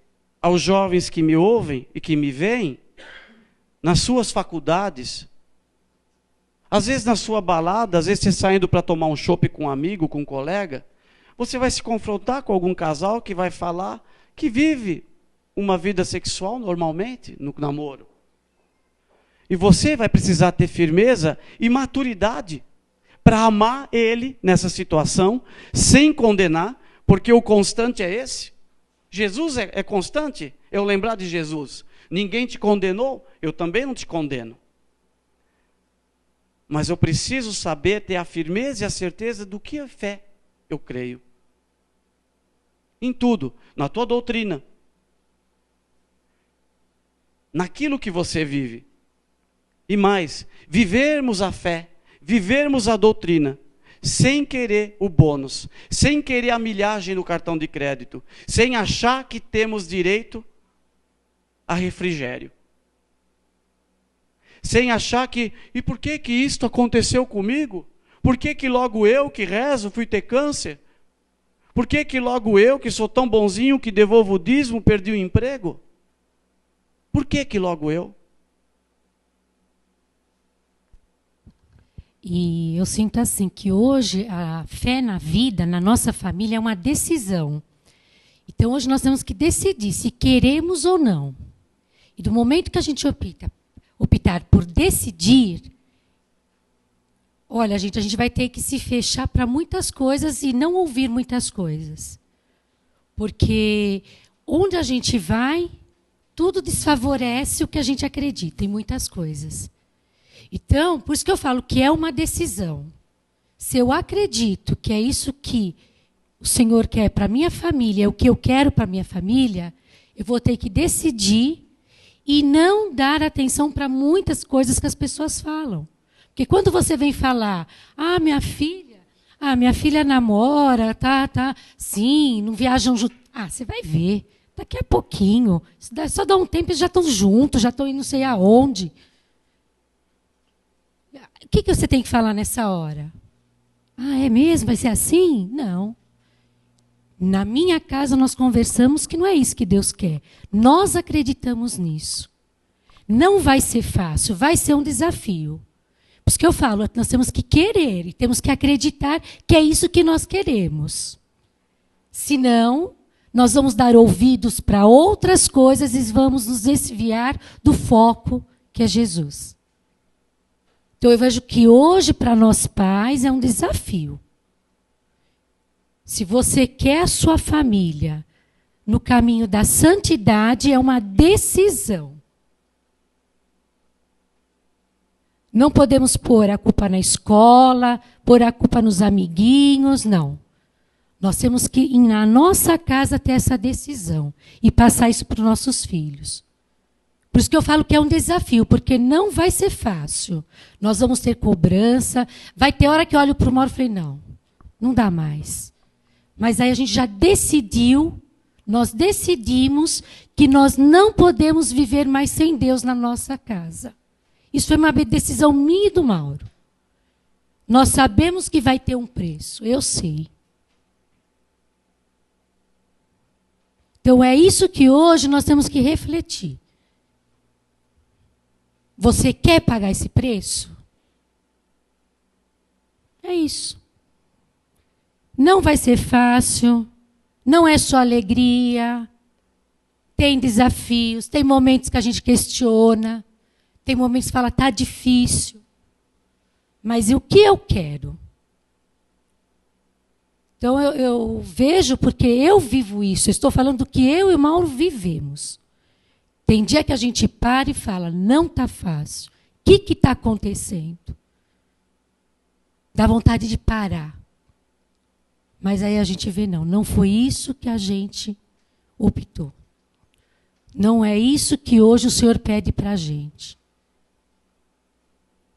aos jovens que me ouvem e que me veem, nas suas faculdades, às vezes na sua balada, às vezes você saindo para tomar um chopp com um amigo, com um colega, você vai se confrontar com algum casal que vai falar que vive uma vida sexual normalmente no namoro. E você vai precisar ter firmeza e maturidade para amar ele nessa situação, sem condenar, porque o constante é esse. Jesus é constante, eu lembrar de Jesus. Ninguém te condenou, eu também não te condeno. Mas eu preciso saber, ter a firmeza e a certeza do que é fé, eu creio. Em tudo, na tua doutrina, naquilo que você vive. E mais, vivermos a fé, vivermos a doutrina, sem querer o bônus, sem querer a milhagem no cartão de crédito, sem achar que temos direito a refrigério. Sem achar que, e por que que isto aconteceu comigo? Por que que logo eu que rezo fui ter câncer? Por que que logo eu que sou tão bonzinho que devolvo o dízimo perdi o emprego? Por que que logo eu? E eu sinto assim, que hoje a fé na vida, na nossa família, é uma decisão. Então hoje nós temos que decidir se queremos ou não. E do momento que a gente optar por decidir, Olha, gente, a gente vai ter que se fechar para muitas coisas e não ouvir muitas coisas. Porque onde a gente vai, tudo desfavorece o que a gente acredita em muitas coisas. Então, por isso que eu falo que é uma decisão. Se eu acredito que é isso que o Senhor quer para a minha família, é o que eu quero para a minha família, eu vou ter que decidir e não dar atenção para muitas coisas que as pessoas falam. Porque quando você vem falar, minha filha namora, sim, não viajam juntos. Você vai ver, daqui a pouquinho, só dá um tempo, eles já estão juntos, já estão indo não sei aonde. O que você tem que falar nessa hora? É mesmo? Vai ser assim? Não. Na minha casa nós conversamos que não é isso que Deus quer. Nós acreditamos nisso. Não vai ser fácil, vai ser um desafio. Por isso que eu falo, nós temos que querer e temos que acreditar que é isso que nós queremos. Senão, nós vamos dar ouvidos para outras coisas e vamos nos desviar do foco que é Jesus. Então, eu vejo que hoje, para nós pais, é um desafio. Se você quer a sua família no caminho da santidade, é uma decisão. Não podemos pôr a culpa na escola, pôr a culpa nos amiguinhos, não. Nós temos que, na nossa casa, ter essa decisão e passar isso para os nossos filhos. Por isso que eu falo que é um desafio, porque não vai ser fácil. Nós vamos ter cobrança. Vai ter hora que eu olho para o Mauro e falei, não dá mais. Mas aí a gente já decidiu, nós decidimos que nós não podemos viver mais sem Deus na nossa casa. Isso foi uma decisão minha e do Mauro. Nós sabemos que vai ter um preço, eu sei. Então é isso que hoje nós temos que refletir. Você quer pagar esse preço? É isso. Não vai ser fácil, não é só alegria, tem desafios, tem momentos que a gente questiona, tem momentos que fala, está difícil. Mas e o que eu quero? Então eu vejo, porque eu vivo isso, eu estou falando do que eu e o Mauro vivemos. Tem dia que a gente para e fala, não está fácil. O que está acontecendo? Dá vontade de parar. Mas aí a gente vê, não foi isso que a gente optou. Não é isso que hoje o Senhor pede para a gente.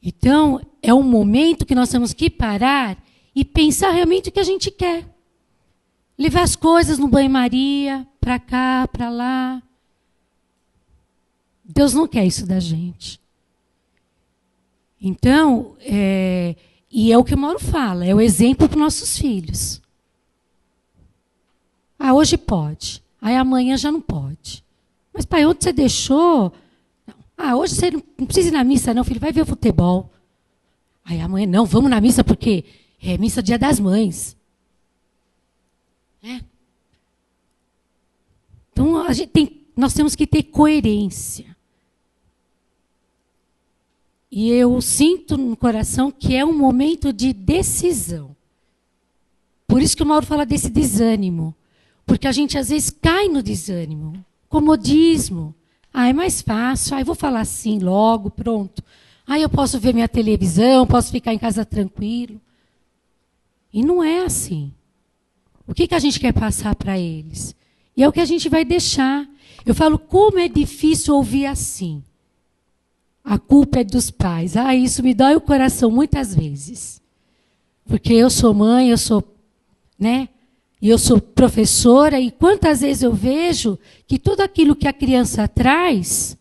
Então, é um momento que nós temos que parar e pensar realmente o que a gente quer. Levar as coisas no banho-maria, para cá, para lá. Deus não quer isso da gente. Então, e é o que o Mauro fala, é o exemplo para os nossos filhos. Hoje pode, aí amanhã já não pode. Mas, pai, onde você deixou? Hoje você não precisa ir na missa, não, filho, vai ver o futebol. Aí amanhã, não, vamos na missa porque é missa Dia das Mães. Então, nós temos que ter coerência. E eu sinto no coração que é um momento de decisão. Por isso que o Mauro fala desse desânimo. Porque a gente, às vezes, cai no desânimo. Comodismo. É mais fácil. Eu vou falar assim logo, pronto. Eu posso ver minha televisão, posso ficar em casa tranquilo. E não é assim. O que a gente quer passar para eles? E é o que a gente vai deixar. Eu falo, como é difícil ouvir assim. A culpa é dos pais. Isso me dói o coração muitas vezes. Porque eu sou mãe, eu sou, e eu sou professora, e quantas vezes eu vejo que tudo aquilo que a criança traz,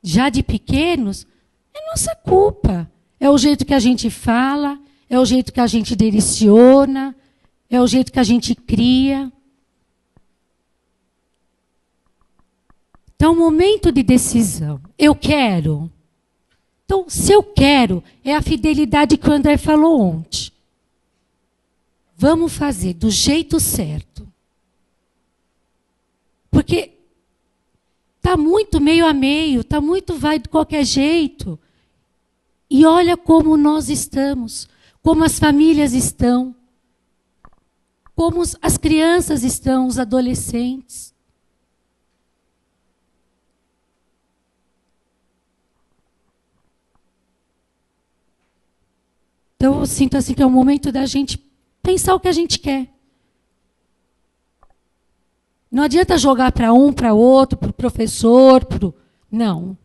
já de pequenos, é nossa culpa. É o jeito que a gente fala, é o jeito que a gente direciona, é o jeito que a gente cria. Então, momento de decisão. Eu quero. Então, se eu quero, é a fidelidade que o André falou ontem. Vamos fazer do jeito certo. Porque está muito meio a meio, está muito vai de qualquer jeito. E olha como nós estamos, como as famílias estão, como as crianças estão, os adolescentes. Então eu sinto assim que é o momento da gente pensar o que a gente quer. Não adianta jogar para um, para outro, para o professor, não.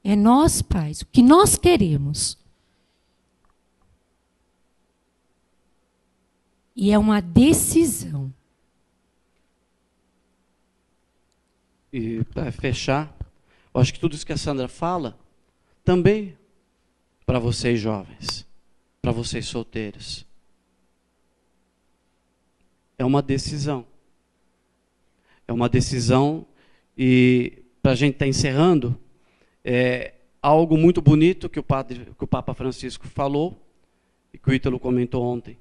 É nós, pais, o que nós queremos. E é uma decisão. E para fechar, eu acho que tudo isso que a Sandra fala, também para vocês jovens, para vocês solteiros. É uma decisão. É uma decisão, e para a gente estar encerrando, é algo muito bonito que o Papa Francisco falou, e que o Ítalo comentou ontem.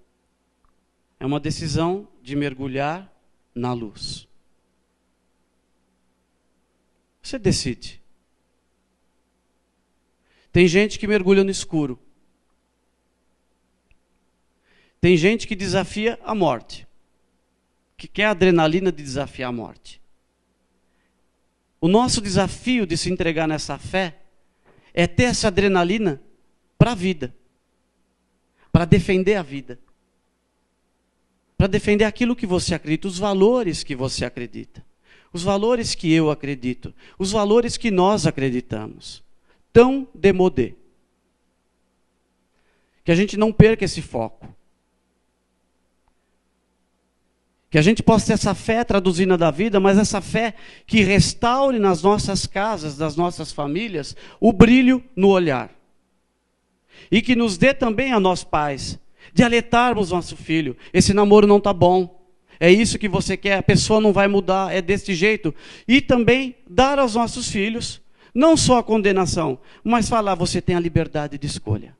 É uma decisão de mergulhar na luz. Você decide. Tem gente que mergulha no escuro. Tem gente que desafia a morte, que quer a adrenalina de desafiar a morte. O nosso desafio de se entregar nessa fé é ter essa adrenalina para a vida, para defender a vida, para defender aquilo que você acredita, os valores que você acredita, os valores que eu acredito, os valores que nós acreditamos. Tão démodé. Que a gente não perca esse foco. Que a gente possa ter essa fé traduzida da vida, mas essa fé que restaure nas nossas casas, das nossas famílias, o brilho no olhar. E que nos dê também a nós pais, de alertarmos nosso filho. Esse namoro não está bom. É isso que você quer, a pessoa não vai mudar, é desse jeito. E também dar aos nossos filhos, não só a condenação, mas falar, você tem a liberdade de escolha.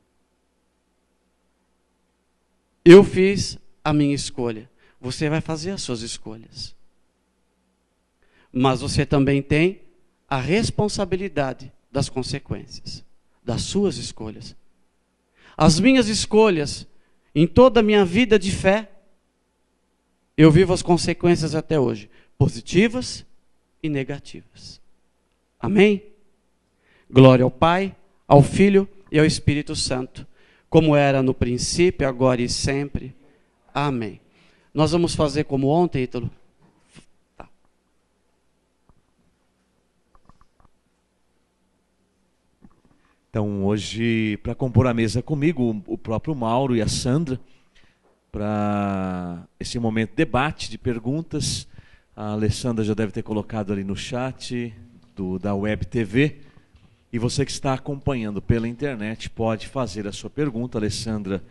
Eu fiz a minha escolha. Você vai fazer as suas escolhas. Mas você também tem a responsabilidade das consequências, das suas escolhas. As minhas escolhas, em toda a minha vida de fé, eu vivo as consequências até hoje, positivas e negativas. Amém? Glória ao Pai, ao Filho e ao Espírito Santo, como era no princípio, agora e sempre. Amém. Nós vamos fazer como ontem, Ítalo? Tá. Então, hoje, para compor a mesa comigo, o próprio Mauro e a Sandra, para esse momento de debate, de perguntas. A Alessandra já deve ter colocado ali no chat da Web TV. E você que está acompanhando pela internet pode fazer a sua pergunta. A Alessandra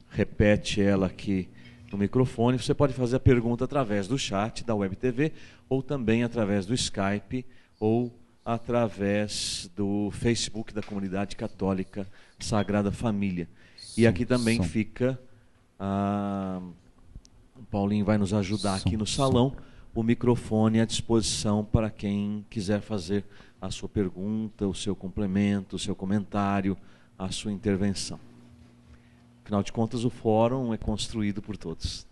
repete ela aqui no microfone. Você pode fazer a pergunta através do chat da Web TV ou também através do Skype ou através do Facebook da Comunidade Católica Sagrada Família. E aqui também fica, o Paulinho vai nos ajudar aqui no salão, o microfone à disposição para quem quiser fazer a sua pergunta, o seu complemento, o seu comentário, a sua intervenção. Afinal de contas, o fórum é construído por todos.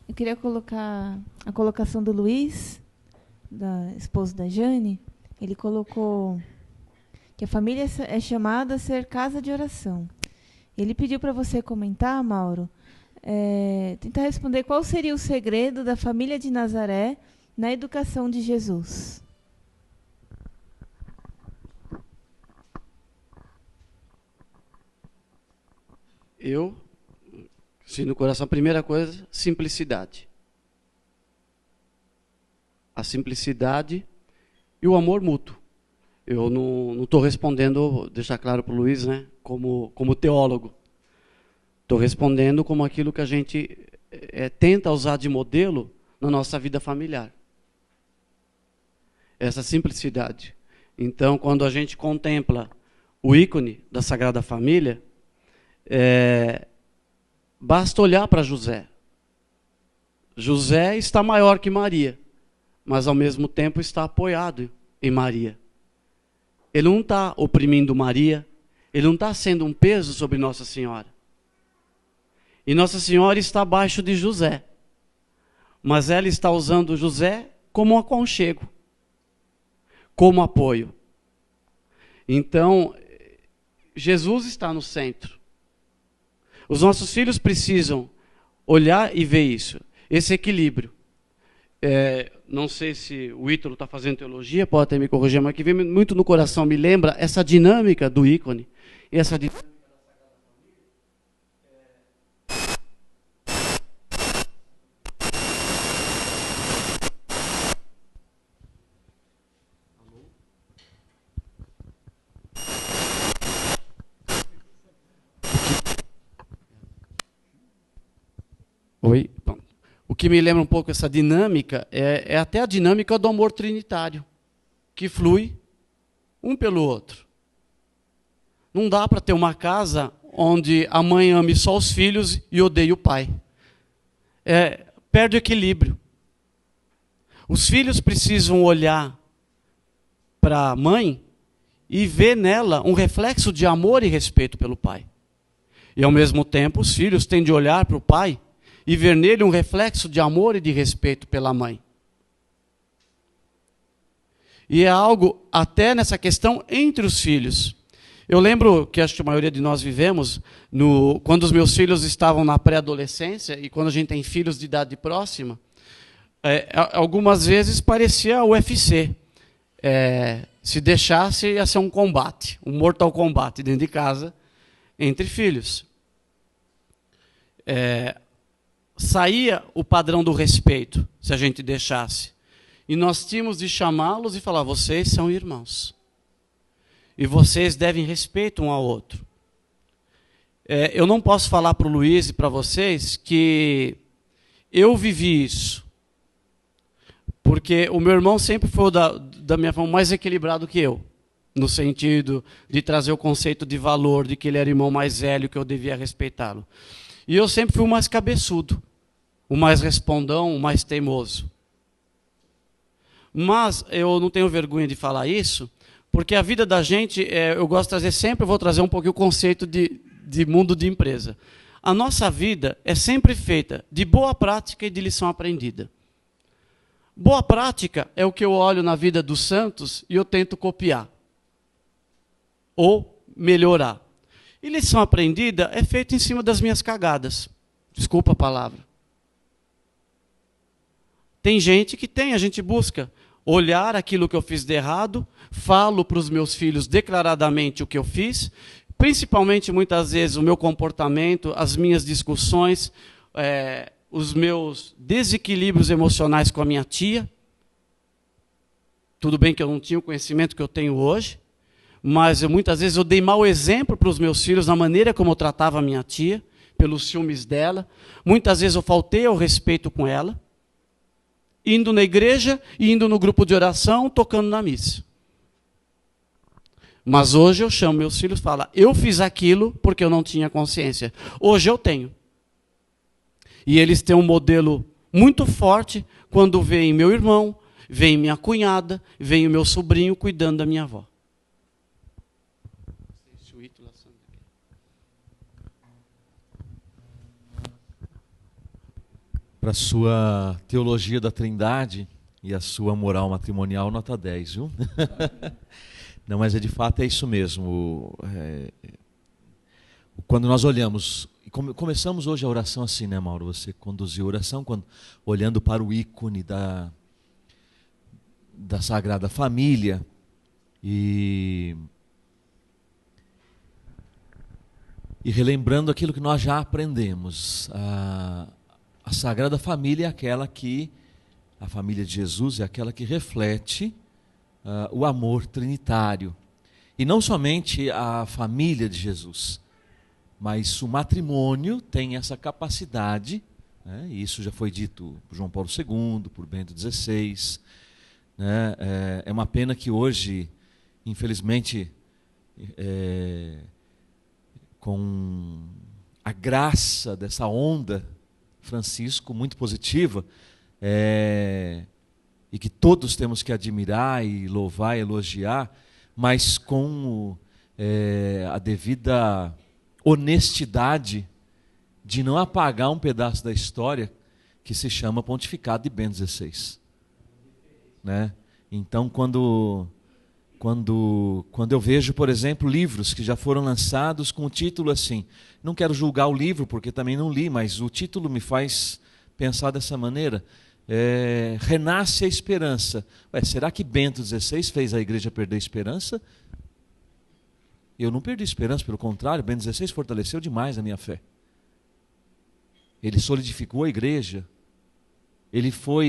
Eu queria colocar a colocação do Luiz, da esposa da Jane. Ele colocou que a família é chamada a ser casa de oração. Ele pediu para você comentar, Mauro, tentar responder qual seria o segredo da família de Nazaré na educação de Jesus. Eu, sim, no coração, a primeira coisa, simplicidade. A simplicidade e o amor mútuo. Eu não estou respondendo, deixar claro para o Luiz, né, como teólogo. Estou respondendo como aquilo que a gente tenta usar de modelo na nossa vida familiar. Essa simplicidade. Então, quando a gente contempla o ícone da Sagrada Família, basta olhar para José. José está maior que Maria, mas ao mesmo tempo está apoiado em Maria. Ele não está oprimindo Maria, ele não está sendo um peso sobre Nossa Senhora. E Nossa Senhora está abaixo de José, mas ela está usando José como um aconchego, como apoio. Então, Jesus está no centro. Os nossos filhos precisam olhar e ver isso, esse equilíbrio. Não sei se o Ítalo está fazendo teologia, pode até me corrigir, mas que vem muito no coração, me lembra essa dinâmica do ícone. E essa dinâmica Oi? Bom, o que me lembra um pouco essa dinâmica é até a dinâmica do amor trinitário, que flui um pelo outro. Não dá para ter uma casa onde a mãe ame só os filhos e odeie o pai. Perde o equilíbrio. Os filhos precisam olhar para a mãe e ver nela um reflexo de amor e respeito pelo pai. E, ao mesmo tempo, os filhos têm de olhar para o pai e ver nele um reflexo de amor e de respeito pela mãe. E é algo até nessa questão entre os filhos. Eu lembro que acho que a maioria de nós vivemos, quando os meus filhos estavam na pré-adolescência, e quando a gente tem filhos de idade próxima, algumas vezes parecia UFC. Se deixasse, ia ser um combate, um Mortal Kombat dentro de casa, entre filhos. Saía o padrão do respeito, se a gente deixasse. E nós tínhamos de chamá-los e falar, vocês são irmãos. E vocês devem respeito um ao outro. Eu não posso falar para o Luiz e para vocês que eu vivi isso. Porque o meu irmão sempre foi da minha forma mais equilibrado que eu. No sentido de trazer o conceito de valor, de que ele era irmão mais velho, que eu devia respeitá-lo. E eu sempre fui o mais cabeçudo, o mais respondão, o mais teimoso. Mas eu não tenho vergonha de falar isso, porque a vida da gente, eu gosto de trazer sempre, eu vou trazer um pouquinho o conceito de mundo de empresa. A nossa vida é sempre feita de boa prática e de lição aprendida. Boa prática é o que eu olho na vida dos santos e eu tento copiar. Ou melhorar. E lição aprendida é feita em cima das minhas cagadas. Desculpa a palavra. Tem gente que a gente busca olhar aquilo que eu fiz de errado, falo para os meus filhos declaradamente o que eu fiz, principalmente muitas vezes o meu comportamento, as minhas discussões, os meus desequilíbrios emocionais com a minha tia. Tudo bem que eu não tinha o conhecimento que eu tenho hoje, mas muitas vezes eu dei mau exemplo para os meus filhos na maneira como eu tratava a minha tia, pelos ciúmes dela. Muitas vezes eu faltei ao respeito com ela, indo na igreja e indo no grupo de oração, tocando na missa. Mas hoje eu chamo meus filhos e falo, eu fiz aquilo porque eu não tinha consciência. Hoje eu tenho. E eles têm um modelo muito forte quando veem meu irmão, veem minha cunhada, veem o meu sobrinho cuidando da minha avó. Para a sua teologia da Trindade e a sua moral matrimonial, nota 10, viu? Não, mas de fato é isso mesmo. Quando nós olhamos, e começamos hoje a oração assim, né, Mauro? Você conduziu a oração olhando para o ícone da Sagrada Família e relembrando aquilo que nós já aprendemos. A Sagrada Família é aquela a família de Jesus é aquela que reflete o amor trinitário. E não somente a família de Jesus, mas o matrimônio tem essa capacidade, né? E isso já foi dito por João Paulo II, por Bento XVI. Né? É uma pena que hoje, infelizmente, com a graça dessa onda Francisco, muito positiva, e que todos temos que admirar e louvar, elogiar, mas com a devida honestidade de não apagar um pedaço da história que se chama Pontificado de Bento XVI. Né? Então, quando eu vejo, por exemplo, livros que já foram lançados com o título assim, não quero julgar o livro, porque também não li, mas o título me faz pensar dessa maneira, Renasce a Esperança. Será que Bento XVI fez a igreja perder a esperança? Eu não perdi a esperança, pelo contrário, Bento XVI fortaleceu demais a minha fé. Ele solidificou a igreja.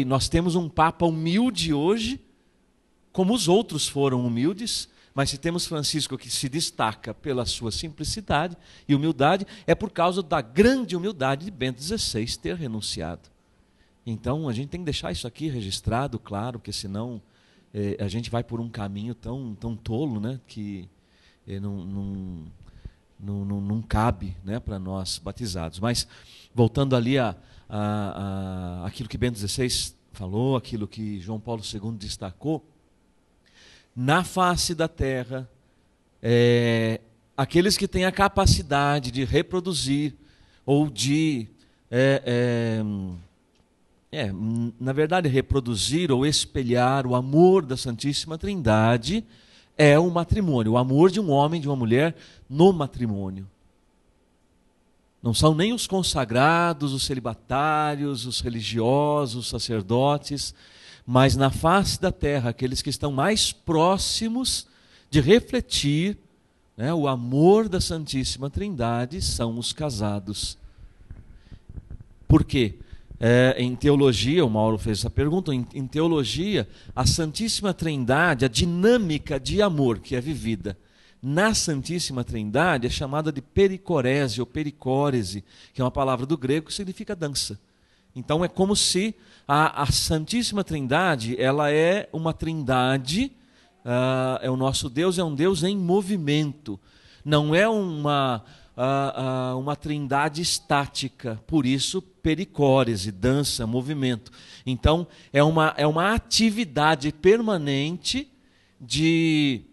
Nós temos um Papa humilde hoje, como os outros foram humildes, mas se temos Francisco que se destaca pela sua simplicidade e humildade, é por causa da grande humildade de Bento XVI ter renunciado. Então a gente tem que deixar isso aqui registrado, claro, porque senão a gente vai por um caminho tão tolo, né, que não cabe, né, para nós batizados. Mas voltando ali aquilo que Bento XVI falou, aquilo que João Paulo II destacou, na face da terra, aqueles que têm a capacidade de reproduzir ou de, na verdade, reproduzir ou espelhar o amor da Santíssima Trindade é o matrimônio, o amor de um homem e de uma mulher no matrimônio. Não são nem os consagrados, os celibatários, os religiosos, os sacerdotes, mas na face da terra, aqueles que estão mais próximos de refletir, né, o amor da Santíssima Trindade são os casados. Por quê? Em teologia, o Mauro fez essa pergunta, em teologia, a Santíssima Trindade, a dinâmica de amor que é vivida na Santíssima Trindade é chamada de pericorese ou pericórese, que é uma palavra do grego que significa dança. Então é como se a Santíssima Trindade, ela é uma trindade, o nosso Deus é um Deus em movimento, não é uma trindade estática, por isso pericórese, dança, movimento. Então é uma atividade permanente de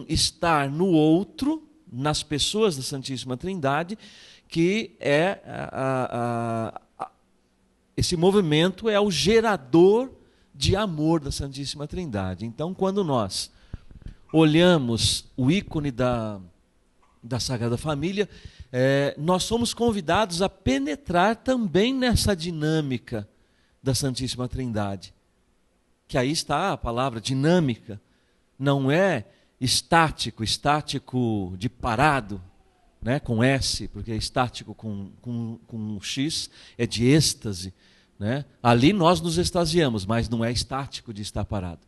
estar no outro, nas pessoas da Santíssima Trindade, que esse movimento é o gerador de amor da Santíssima Trindade. Então, quando nós olhamos o ícone da Sagrada Família, nós somos convidados a penetrar também nessa dinâmica da Santíssima Trindade. Que aí está a palavra dinâmica. Não é estático de parado, né, com S, porque é estático com X, é de êxtase. Né? Ali nós nos extasiamos, mas não é estático de estar parado.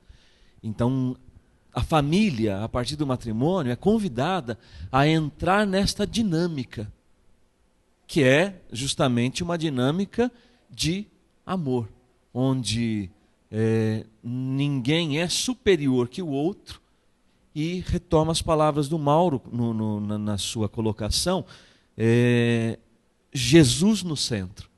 Então, a família, a partir do matrimônio, é convidada a entrar nesta dinâmica, que é justamente uma dinâmica de amor, onde ninguém é superior que o outro, e retoma as palavras do Mauro na sua colocação, Jesus no centro.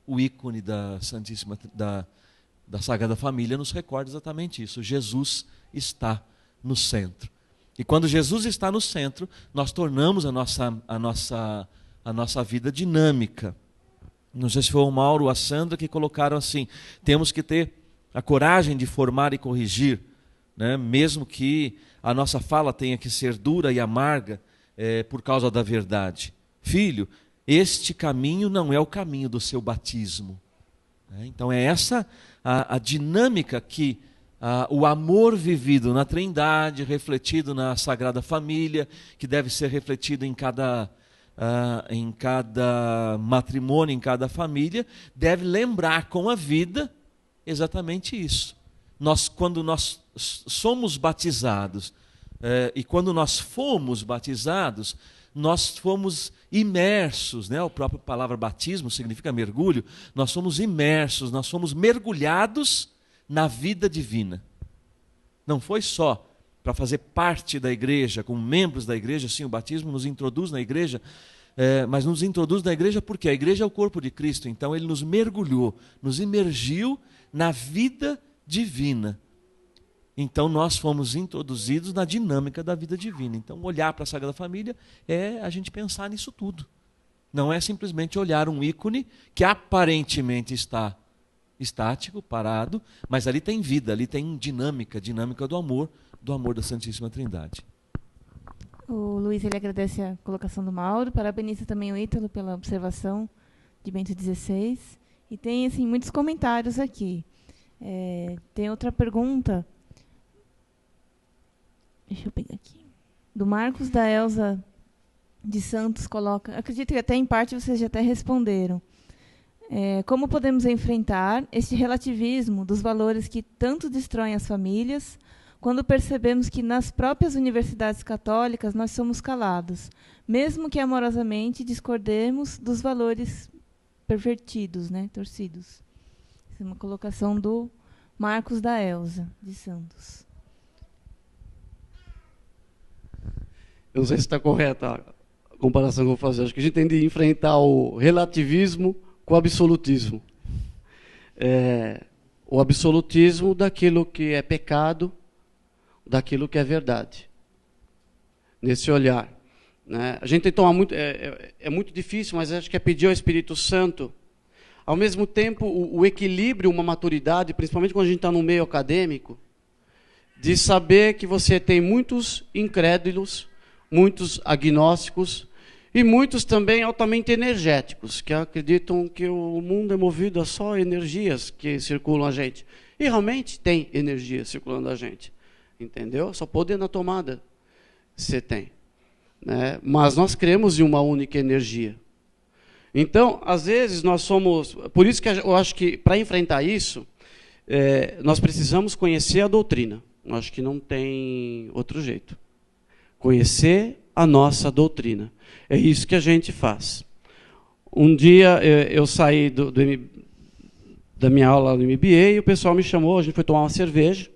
O ícone da Santíssima, da Sagrada Família nos recorda exatamente isso. Jesus está no centro. E quando Jesus está no centro, nós tornamos a nossa vida dinâmica. Não sei se foi o Mauro ou a Sandra que colocaram assim, temos que ter a coragem de formar e corrigir, né? Mesmo que a nossa fala tenha que ser dura e amarga por causa da verdade. Filho, este caminho não é o caminho do seu batismo. Então é essa a dinâmica que o amor vivido na Trindade, refletido na Sagrada Família, que deve ser refletido em cada matrimônio, em cada família, deve lembrar com a vida exatamente isso. Quando nós somos batizados, e quando nós fomos batizados, nós fomos imersos, né? A própria palavra batismo significa mergulho, nós somos imersos, nós fomos mergulhados na vida divina. Não foi só para fazer parte da igreja, como membros da igreja, sim, o batismo nos introduz na igreja, mas nos introduz na igreja porque a igreja é o corpo de Cristo, então ele nos mergulhou, nos imergiu na vida divina. Então nós fomos introduzidos na dinâmica da vida divina. Então olhar para a Sagrada Família é a gente pensar nisso tudo. Não é simplesmente olhar um ícone que aparentemente está estático, parado, mas ali tem vida, ali tem dinâmica do amor da Santíssima Trindade. O Luiz, ele agradece a colocação do Mauro, parabeniza também o Ítalo pela observação de Bento XVI. E tem assim, muitos comentários aqui. Tem outra pergunta. Deixa eu pegar aqui. Do Marcos da Elza de Santos coloca... Acredito que até em parte vocês já até responderam. Como podemos enfrentar este relativismo dos valores que tanto destroem as famílias, quando percebemos que nas próprias universidades católicas nós somos calados, mesmo que amorosamente discordemos dos valores pervertidos, né, torcidos? Essa é uma colocação do Marcos da Elza de Santos. Eu não sei se está correta a comparação que eu vou fazer. Acho que a gente tem de enfrentar o relativismo com o absolutismo. O absolutismo daquilo que é pecado, daquilo que é verdade. Nesse olhar. Né? A gente tem que tomar muito... É muito difícil, mas acho que é pedir ao Espírito Santo, ao mesmo tempo, o equilíbrio, uma maturidade, principalmente quando a gente está no meio acadêmico, de saber que você tem muitos incrédulos, muitos agnósticos, e muitos também altamente energéticos, que acreditam que o mundo é movido a só energias que circulam a gente. E realmente tem energia circulando a gente. Entendeu? Só poder na tomada você tem. Né? Mas nós cremos em uma única energia. Então, às vezes, nós somos... Por isso que eu acho que, para enfrentar isso, nós precisamos conhecer a doutrina. Eu acho que não tem outro jeito. Conhecer a nossa doutrina. É isso que a gente faz. Um dia eu saí da minha aula no MBA e o pessoal me chamou, a gente foi tomar uma cerveja,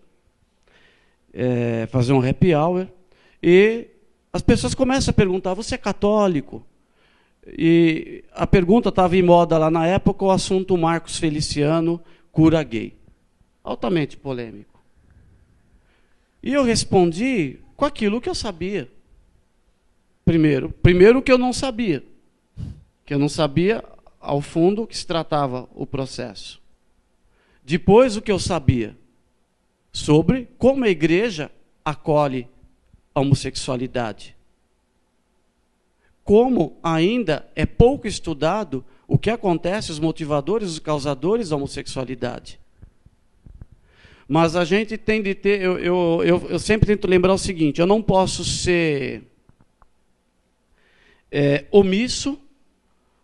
fazer um happy hour, e as pessoas começam a perguntar, você é católico? E a pergunta estava em moda lá na época, o assunto Marcos Feliciano, cura gay. Altamente polêmico. E eu respondi com aquilo que eu sabia. Primeiro que eu não sabia. Que eu não sabia, ao fundo, que se tratava o processo. Depois, o que eu sabia sobre como a igreja acolhe a homossexualidade. Como ainda é pouco estudado o que acontece, os motivadores, os causadores da homossexualidade. Mas a gente tem de ter... Eu sempre tento lembrar o seguinte, eu não posso ser omisso,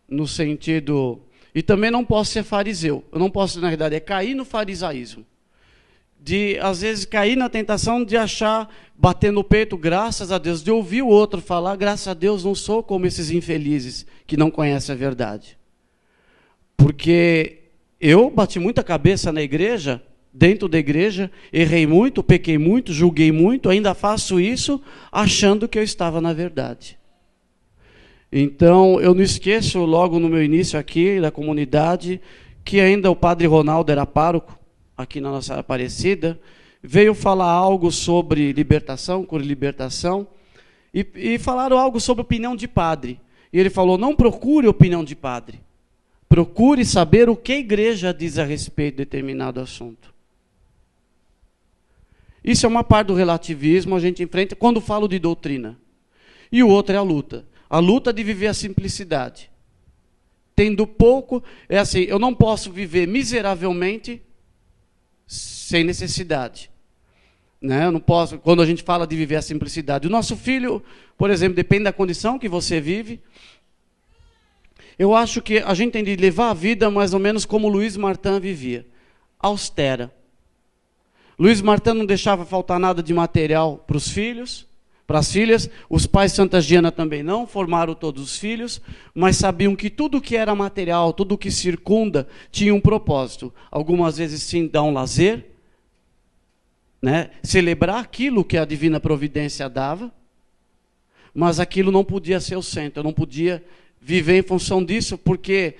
no sentido... E também não posso ser fariseu. Eu não posso, na verdade, cair no farisaísmo. De, às vezes, cair na tentação de achar, bater no peito, graças a Deus, de ouvir o outro falar, graças a Deus, não sou como esses infelizes que não conhecem a verdade. Porque eu bati muita cabeça na igreja, dentro da igreja, errei muito, pequei muito, julguei muito, ainda faço isso, achando que eu estava na verdade. Então, eu não esqueço, logo no meu início aqui, da comunidade, que ainda o padre Ronaldo era pároco, aqui na nossa Aparecida, veio falar algo sobre libertação, cura e libertação, e falaram algo sobre opinião de padre. E ele falou, não procure opinião de padre, procure saber o que a igreja diz a respeito de determinado assunto. Isso é uma parte do relativismo, a gente enfrenta quando falo de doutrina. E o outro é a luta. A luta de viver a simplicidade. Tendo pouco, é assim, eu não posso viver miseravelmente sem necessidade. Né? Eu não posso, quando a gente fala de viver a simplicidade. O nosso filho, por exemplo, depende da condição que você vive. Eu acho que a gente tem de levar a vida mais ou menos como Luiz Martin vivia. Austera. Luiz Martin não deixava faltar nada de material para os filhos, para as filhas. Os pais de Santa Giana também não, formaram todos os filhos, mas sabiam que tudo que era material, tudo que circunda, tinha um propósito. Algumas vezes sim dar um lazer, né? Celebrar aquilo que a divina providência dava, mas aquilo não podia ser o centro, eu não podia viver em função disso, porque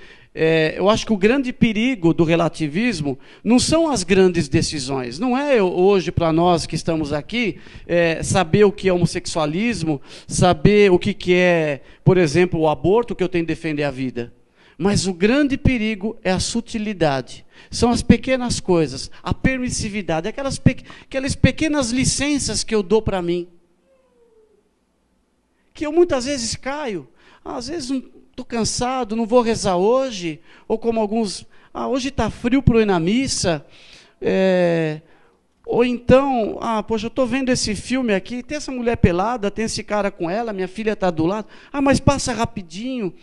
eu acho que o grande perigo do relativismo não são as grandes decisões. Não é hoje, para nós que estamos aqui, saber o que é homossexualismo, saber o que é, por exemplo, o aborto, que eu tenho que defender a vida. Mas o grande perigo é a sutilidade. São as pequenas coisas, a permissividade, aquelas pequenas licenças que eu dou para mim. Que eu muitas vezes caio, às vezes estou cansado, não vou rezar hoje, ou como alguns, hoje está frio para eu ir na missa, ou então, poxa, eu estou vendo esse filme aqui, tem essa mulher pelada, tem esse cara com ela, minha filha está do lado, mas passa rapidinho.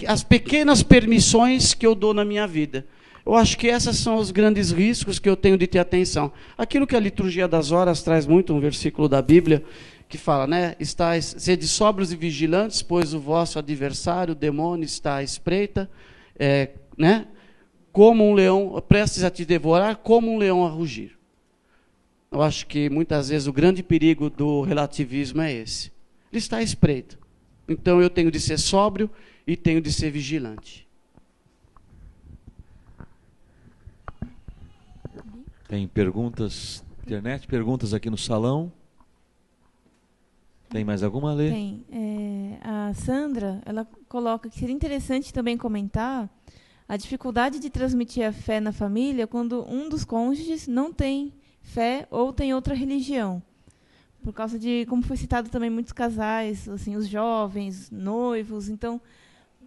As pequenas permissões que eu dou na minha vida. Eu acho que esses são os grandes riscos que eu tenho de ter atenção. Aquilo que a liturgia das horas traz muito, um versículo da Bíblia, que fala, né? Sede sóbrios e vigilantes, pois o vosso adversário, o demônio, está à espreita, né? Como um leão, prestes a te devorar, como um leão a rugir. Eu acho que muitas vezes o grande perigo do relativismo é esse. Ele está à espreita. Então eu tenho de ser sóbrio e tenho de ser vigilante. Tem perguntas na internet, perguntas aqui no salão. Tem mais alguma, Lê? Tem. A Sandra, ela coloca que seria interessante também comentar a dificuldade de transmitir a fé na família quando um dos cônjuges não tem fé ou tem outra religião. Por causa de, como foi citado também, muitos casais, assim, os jovens, noivos. Então,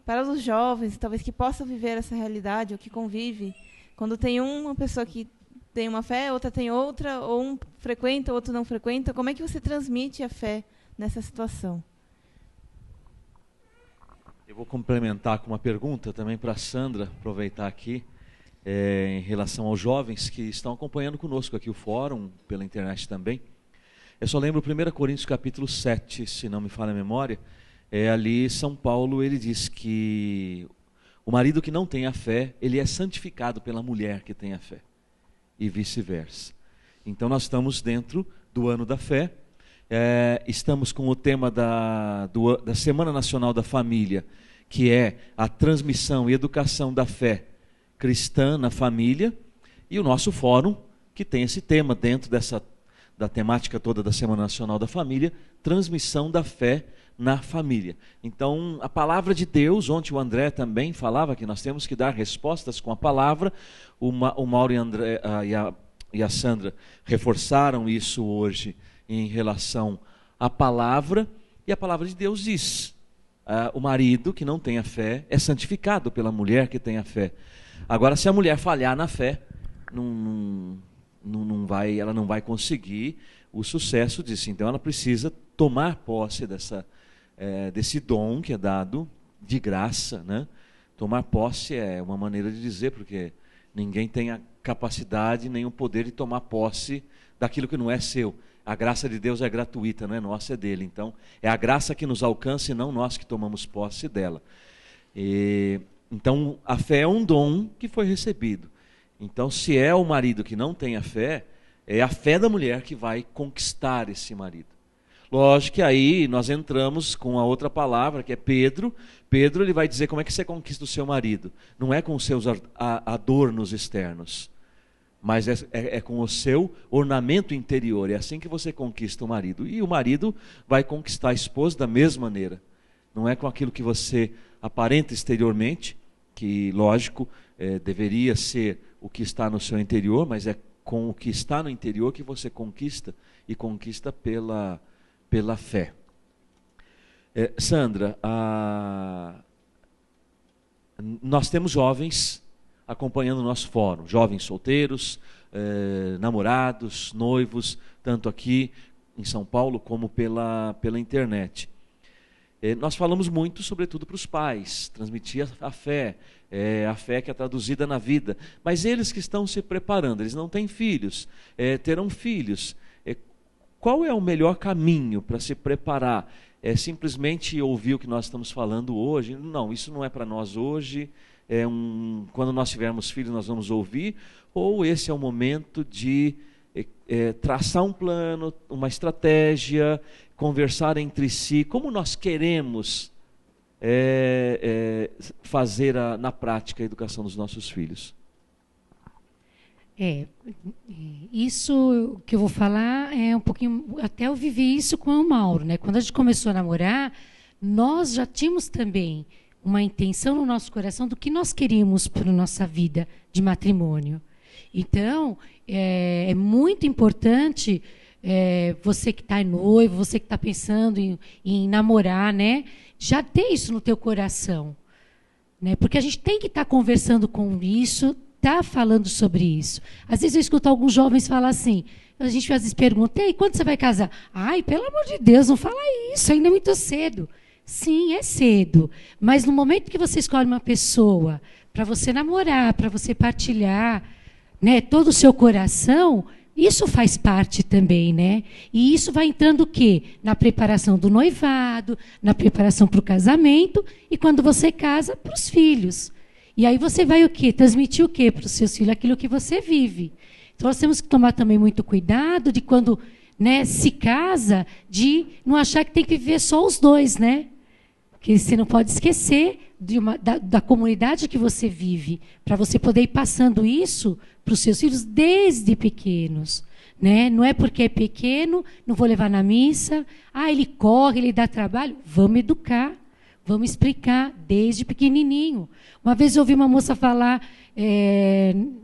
para os jovens, talvez que possam viver essa realidade, ou que convive, quando tem uma pessoa que tem uma fé, outra tem outra, ou um frequenta, outro não frequenta, como é que você transmite a fé nessa situação? Eu vou complementar com uma pergunta também para a Sandra, aproveitar aqui, em relação aos jovens que estão acompanhando conosco aqui o fórum, pela internet também. Eu só lembro 1 Coríntios capítulo 7, se não me falha a memória, ali São Paulo ele diz que o marido que não tem a fé, ele é santificado pela mulher que tem a fé, e vice-versa. Então nós estamos dentro do ano da fé, estamos com o tema da Semana Nacional da Família, que é a transmissão e educação da fé cristã na família, e o nosso fórum, que tem esse tema dentro da temática toda da Semana Nacional da Família, transmissão da fé na família. Então, a palavra de Deus, ontem o André também falava que nós temos que dar respostas com a palavra, o Mauro e a Sandra reforçaram isso hoje em relação à palavra, e a palavra de Deus diz, o marido que não tem a fé é santificado pela mulher que tem a fé. Agora, se a mulher falhar na fé, ela não vai conseguir o sucesso disso. Então ela precisa tomar posse desse dom que é dado de graça, né? Tomar posse é uma maneira de dizer, porque ninguém tem a capacidade nem o poder de tomar posse daquilo que não é seu. A graça de Deus é gratuita, não é nossa, é dele. Então é a graça que nos alcança e não nós que tomamos posse dela. Então a fé é um dom que foi recebido. Então, se é o marido que não tem a fé, é a fé da mulher que vai conquistar esse marido. Lógico que aí nós entramos com a outra palavra, que é Pedro. Pedro ele vai dizer como é que você conquista o seu marido. Não é com os seus adornos externos, mas é com o seu ornamento interior. É assim que você conquista o marido. E o marido vai conquistar a esposa da mesma maneira. Não é com aquilo que você aparenta exteriormente, que, lógico, deveria ser o que está no seu interior, mas é com o que está no interior que você conquista, e conquista pela fé. Sandra, nós temos jovens acompanhando o nosso fórum, jovens solteiros, namorados, noivos, tanto aqui em São Paulo como pela internet. Nós falamos muito, sobretudo para os pais, transmitir a fé que é traduzida na vida. Mas eles que estão se preparando, eles não têm filhos, terão filhos. Qual é o melhor caminho para se preparar? É simplesmente ouvir o que nós estamos falando hoje? Não, isso não é para nós hoje. Quando nós tivermos filhos, nós vamos ouvir. Ou esse é o momento de traçar um plano, uma estratégia, conversar entre si, como nós queremos fazer na prática a educação dos nossos filhos? Isso que eu vou falar é um pouquinho... Até eu vivi isso com o Mauro, né? Quando a gente começou a namorar, nós já tínhamos também uma intenção no nosso coração do que nós queríamos para a nossa vida de matrimônio. Então, é muito importante você que está noivo, você que está pensando em namorar, né? Já ter isso no teu coração, né? Porque a gente tem que estar conversando com isso, tá falando sobre isso. Às vezes eu escuto alguns jovens falar assim, a gente às vezes pergunta, e quando você vai casar? Ai, pelo amor de Deus, não fala isso, ainda é muito cedo. Sim, é cedo, mas no momento que você escolhe uma pessoa para você namorar, para você partilhar, né, todo o seu coração, isso faz parte também, né? E isso vai entrando o quê? Na preparação do noivado, na preparação para o casamento e quando você casa, para os filhos. E aí você vai o quê? Transmitir o quê para os seus filhos? Aquilo que você vive. Então nós temos que tomar também muito cuidado de quando, né, se casa, de não achar que tem que viver só os dois, né? Que você não pode esquecer da comunidade que você vive, para você poder ir passando isso para os seus filhos desde pequenos. Né? Não é porque é pequeno, não vou levar na missa, ele corre, ele dá trabalho. Vamos educar, vamos explicar desde pequenininho. Uma vez eu ouvi uma moça falar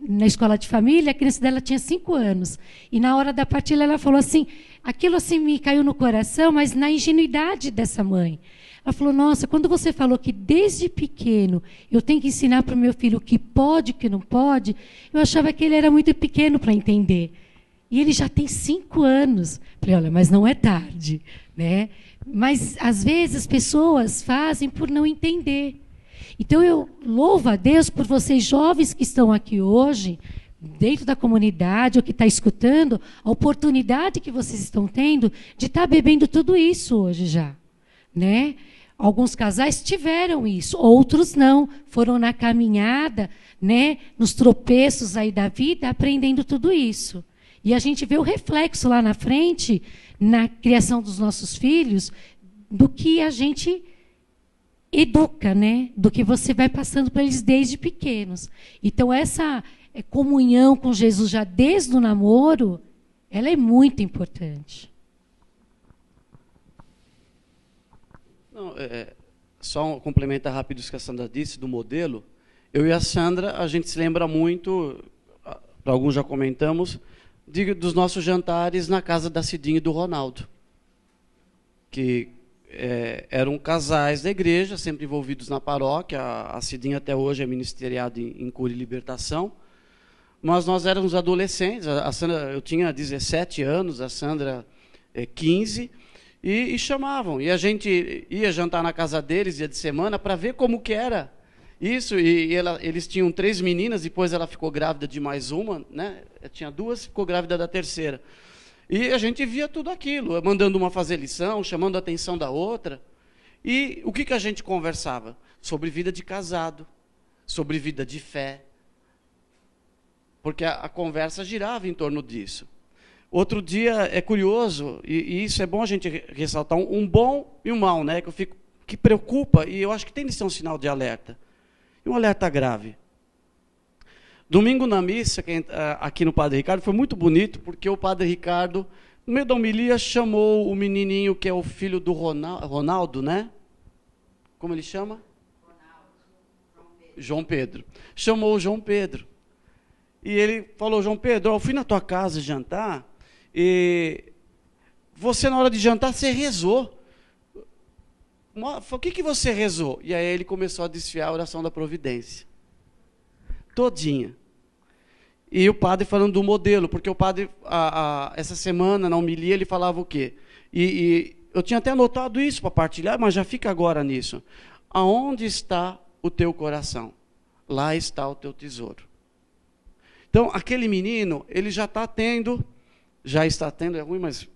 na escola de família, a criança dela tinha 5 anos. E na hora da partilha ela falou assim, aquilo assim me caiu no coração, mas na ingenuidade dessa mãe. Ela falou, nossa, quando você falou que desde pequeno eu tenho que ensinar para o meu filho o que pode e o que não pode, eu achava que ele era muito pequeno para entender. E ele já tem 5 anos. Falei, olha, mas não é tarde, né? Mas, às vezes, as pessoas fazem por não entender. Então, eu louvo a Deus por vocês jovens que estão aqui hoje, dentro da comunidade, ou que está escutando, a oportunidade que vocês estão tendo de estar bebendo tudo isso hoje já, né? Alguns casais tiveram isso, outros não, foram na caminhada, né, nos tropeços aí da vida, aprendendo tudo isso. E a gente vê o reflexo lá na frente, na criação dos nossos filhos, do que a gente educa, né, do que você vai passando para eles desde pequenos. Então, essa comunhão com Jesus já desde o namoro, ela é muito importante. Não, só complementar rápido isso que a Sandra disse, do modelo. Eu e a Sandra, a gente se lembra muito, para alguns já comentamos, dos nossos jantares na casa da Cidinha e do Ronaldo. Que eram casais da igreja, sempre envolvidos na paróquia. A Cidinha até hoje é ministeriada em cura e libertação. Mas nós éramos adolescentes, a Sandra, eu tinha 17 anos, a Sandra 15, e chamavam. E a gente ia jantar na casa deles, dia de semana, para ver como que era isso. Eles tinham 3 meninas, depois ela ficou grávida de mais uma, né? Tinha 2, ficou grávida da terceira. E a gente via tudo aquilo, mandando uma fazer lição, chamando a atenção da outra. E o que a gente conversava? Sobre vida de casado, sobre vida de fé. Porque a conversa girava em torno disso. Outro dia, é curioso, e isso é bom a gente ressaltar, um bom e um mau, né, que preocupa, e eu acho que tem de ser um sinal de alerta. E um alerta grave. Domingo na missa, aqui no Padre Ricardo, foi muito bonito, porque o Padre Ricardo, no meio da homilia, chamou o menininho que é o filho do Ronaldo, né? Como ele chama? João Pedro. Chamou o João Pedro. E ele falou, João Pedro, eu fui na tua casa jantar, e você, na hora de jantar, você rezou. O que você rezou? E aí ele começou a desfiar a oração da providência. Todinha. E o padre falando do modelo, porque o padre, essa semana, na homilia, ele falava o quê? E eu tinha até anotado isso para partilhar, mas já fica agora nisso. Aonde está o teu coração? Lá está o teu tesouro. Então, aquele menino, ele já está tendo, é ruim, mas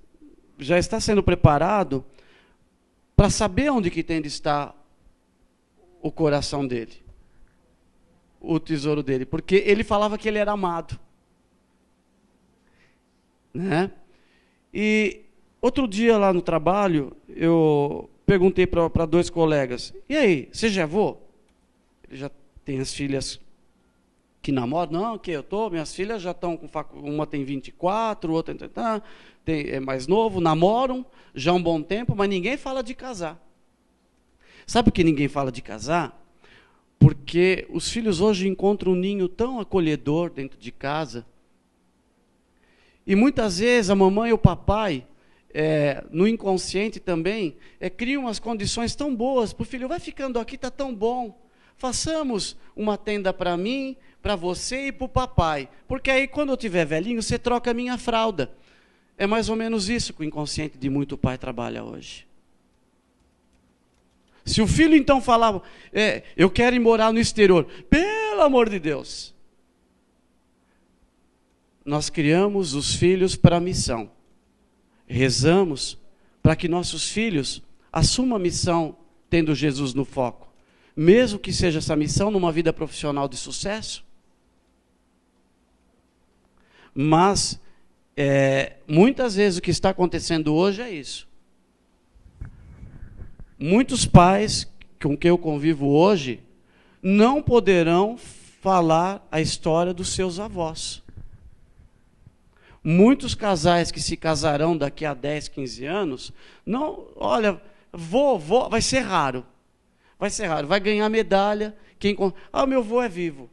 já está sendo preparado para saber onde que tem de estar o coração dele, o tesouro dele, porque ele falava que ele era amado, né? E outro dia lá no trabalho, eu perguntei para 2 colegas, e aí, você já é avô? Ele já tem as filhas que namoram? Não, que eu tô, minhas filhas já estão com uma tem 24, outra é mais novo, namoram já há um bom tempo, mas ninguém fala de casar. Sabe por que ninguém fala de casar? Porque os filhos hoje encontram um ninho tão acolhedor dentro de casa. E muitas vezes a mamãe e o papai, no inconsciente também, criam umas condições tão boas para o filho. Vai ficando aqui, está tão bom. Façamos uma tenda para mim, para você e para o papai. Porque aí, quando eu tiver velhinho, você troca a minha fralda. É mais ou menos isso que o inconsciente de muito pai trabalha hoje. Se o filho então falava, eu quero ir morar no exterior, pelo amor de Deus. Nós criamos os filhos para a missão. Rezamos para que nossos filhos assumam a missão tendo Jesus no foco. Mesmo que seja essa missão numa vida profissional de sucesso. Mas, muitas vezes o que está acontecendo hoje é isso. Muitos pais com quem eu convivo hoje não poderão falar a história dos seus avós. Muitos casais que se casarão daqui a 10, 15 anos, não, olha, vai ser raro. Vai ser raro, vai ganhar medalha. Meu avô é vivo.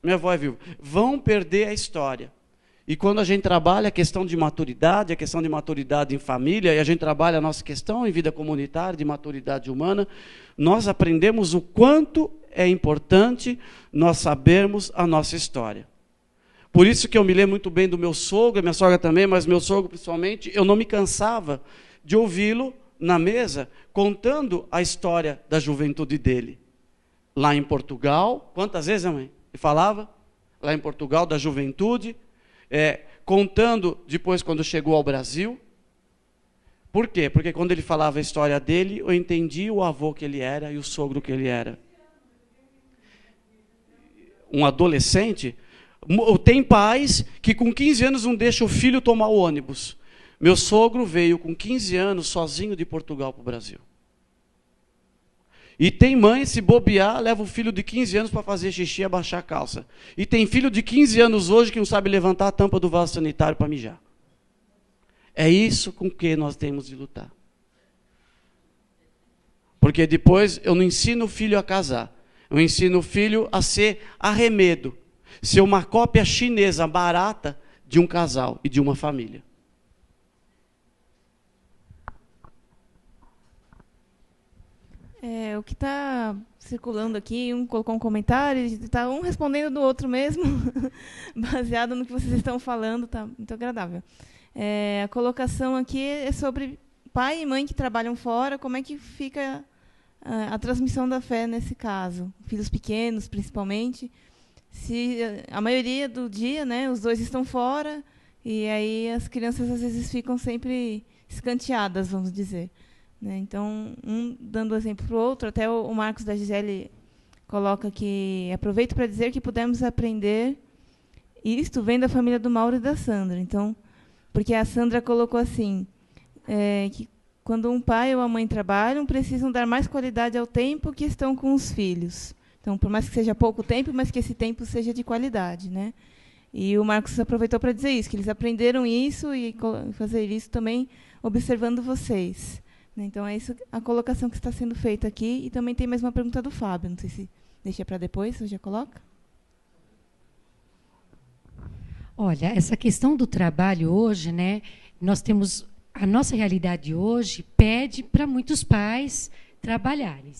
Meu avô é vivo. Vão perder a história. E quando a gente trabalha a questão de maturidade, a questão de maturidade em família, e a gente trabalha a nossa questão em vida comunitária, de maturidade humana, nós aprendemos o quanto é importante nós sabermos a nossa história. Por isso que eu me lembro muito bem do meu sogro, minha sogra também, mas meu sogro principalmente, eu não me cansava de ouvi-lo na mesa, contando a história da juventude dele. Lá em Portugal, quantas vezes, mãe? Ele falava? Lá em Portugal, da juventude, contando depois quando chegou ao Brasil. Por quê? Porque quando ele falava a história dele, eu entendi o avô que ele era e o sogro que ele era. Um adolescente, tem pais que com 15 anos não deixam o filho tomar o ônibus. Meu sogro veio com 15 anos sozinho de Portugal para o Brasil. E tem mãe, se bobear, leva o filho de 15 anos para fazer xixi e abaixar a calça. E tem filho de 15 anos hoje que não sabe levantar a tampa do vaso sanitário para mijar. É isso com que nós temos de lutar. Porque depois eu não ensino o filho a casar. Eu ensino o filho a ser arremedo. Ser uma cópia chinesa barata de um casal e de uma família. O que está circulando aqui, um colocou um comentário, está um respondendo do outro mesmo, baseado no que vocês estão falando, está muito agradável. A colocação aqui é sobre pai e mãe que trabalham fora, como é que fica a transmissão da fé nesse caso? Filhos pequenos, principalmente. Se a maioria do dia, né, os dois estão fora, e aí as crianças às vezes ficam sempre escanteadas, vamos dizer. Então, um dando exemplo para o outro, até o Marcos da Gisele coloca que aproveito para dizer que pudemos aprender isto vem da família do Mauro e da Sandra. Então, porque a Sandra colocou assim, que quando um pai ou a mãe trabalham, precisam dar mais qualidade ao tempo que estão com os filhos. Então, por mais que seja pouco tempo, mas que esse tempo seja de qualidade, né? E o Marcos aproveitou para dizer isso, que eles aprenderam isso e fazer isso também observando vocês. Então, é isso a colocação que está sendo feita aqui. E também tem mais uma pergunta do Fábio. Não sei se deixa para depois, você já coloca? Olha, essa questão do trabalho hoje, né? Nós temos a nossa realidade hoje pede para muitos pais trabalharem.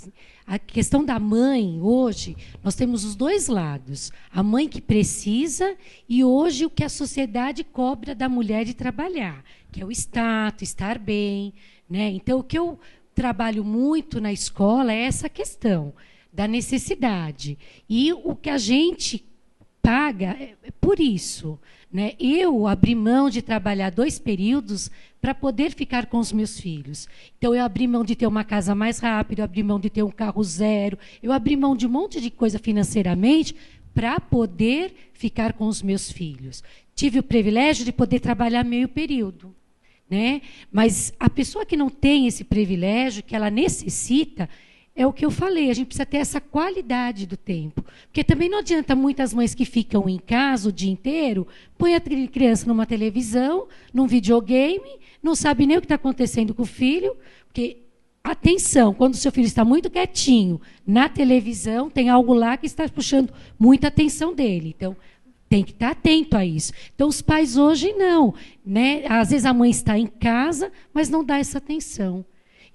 A questão da mãe hoje, nós temos os dois lados. A mãe que precisa e hoje o que a sociedade cobra da mulher de trabalhar, que é o status, estar bem. Né? Então, o que eu trabalho muito na escola é essa questão da necessidade. E o que a gente paga é por isso. Né? Eu abri mão de trabalhar 2 períodos para poder ficar com os meus filhos. Então, eu abri mão de ter uma casa mais rápida, eu abri mão de ter um carro zero, eu abri mão de um monte de coisa financeiramente para poder ficar com os meus filhos. Tive o privilégio de poder trabalhar meio período. né? Mas a pessoa que não tem esse privilégio, que ela necessita, é o que eu falei, a gente precisa ter essa qualidade do tempo. Porque também não adianta muitas mães que ficam em casa o dia inteiro, põe a criança numa televisão, num videogame, não sabe nem o que está acontecendo com o filho, porque, atenção, quando o seu filho está muito quietinho na televisão, tem algo lá que está puxando muita atenção dele. Então, tem que estar atento a isso. Então, os pais hoje não, né? Às vezes a mãe está em casa, mas não dá essa atenção.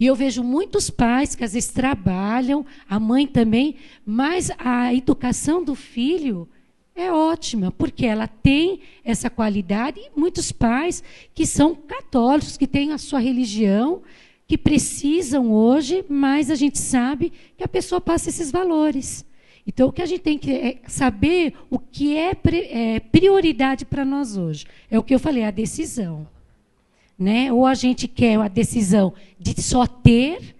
E eu vejo muitos pais que às vezes trabalham, a mãe também, mas a educação do filho é ótima, porque ela tem essa qualidade. E muitos pais que são católicos, que têm a sua religião, que precisam hoje, mas a gente sabe que a pessoa passa esses valores. Então, o que a gente tem que saber o que é prioridade para nós hoje. É o que eu falei, a decisão. Né? Ou a gente quer a decisão de só ter,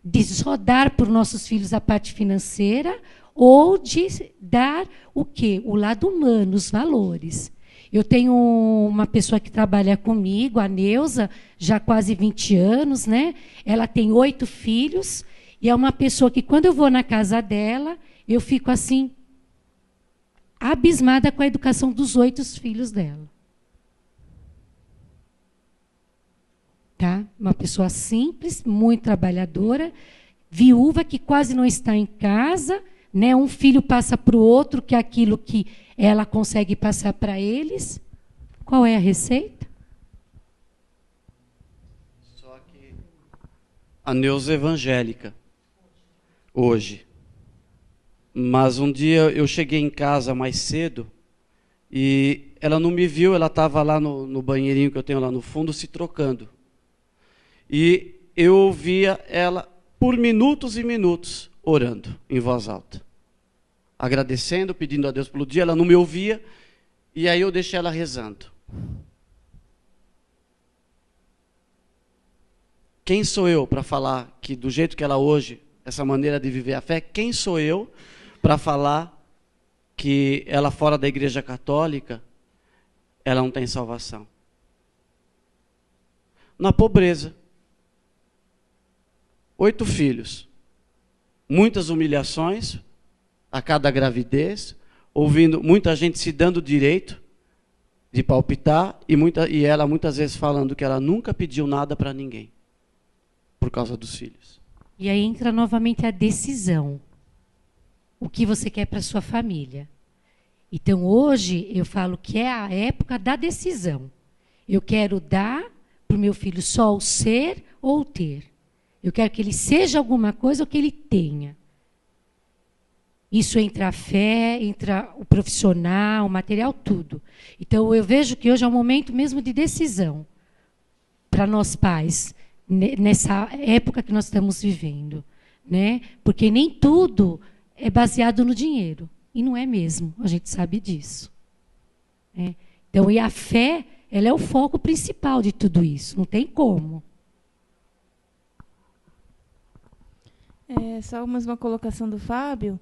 de só dar para os nossos filhos a parte financeira, ou de dar o quê? O lado humano, os valores. Eu tenho uma pessoa que trabalha comigo, a Neuza, já há quase 20 anos, né? Ela tem 8 filhos, e é uma pessoa que, quando eu vou na casa dela, eu fico assim, abismada com a educação dos 8 filhos dela. Tá? Uma pessoa simples, muito trabalhadora, viúva, que quase não está em casa, né? Um filho passa para o outro, que é aquilo que ela consegue passar para eles. Qual é a receita? Só que a Neuza é evangélica, hoje. Mas um dia eu cheguei em casa mais cedo e ela não me viu, ela estava lá no banheirinho que eu tenho lá no fundo, se trocando. E eu ouvia ela por minutos e minutos orando em voz alta, agradecendo, pedindo a Deus pelo dia. Ela não me ouvia, e aí eu deixei ela rezando. Quem sou eu para falar que do jeito que ela hoje, essa maneira de viver a fé, quem sou eu para falar que ela fora da Igreja Católica, ela não tem salvação? Na pobreza. 8 filhos, muitas humilhações a cada gravidez, ouvindo muita gente se dando direito de palpitar, e ela muitas vezes falando que ela nunca pediu nada para ninguém, por causa dos filhos. E aí entra novamente a decisão. O que você quer para a sua família. Então, hoje, eu falo que é a época da decisão. Eu quero dar para o meu filho só o ser ou o ter. Eu quero que ele seja alguma coisa ou que ele tenha. Isso entra a fé, entra o profissional, o material, tudo. Então, eu vejo que hoje é um momento mesmo de decisão para nós pais, nessa época que nós estamos vivendo. Né? Porque nem tudo é baseado no dinheiro. E não é mesmo, a gente sabe disso. Né? Então, e a fé, ela é o foco principal de tudo isso, não tem como. Só mais uma colocação do Fábio.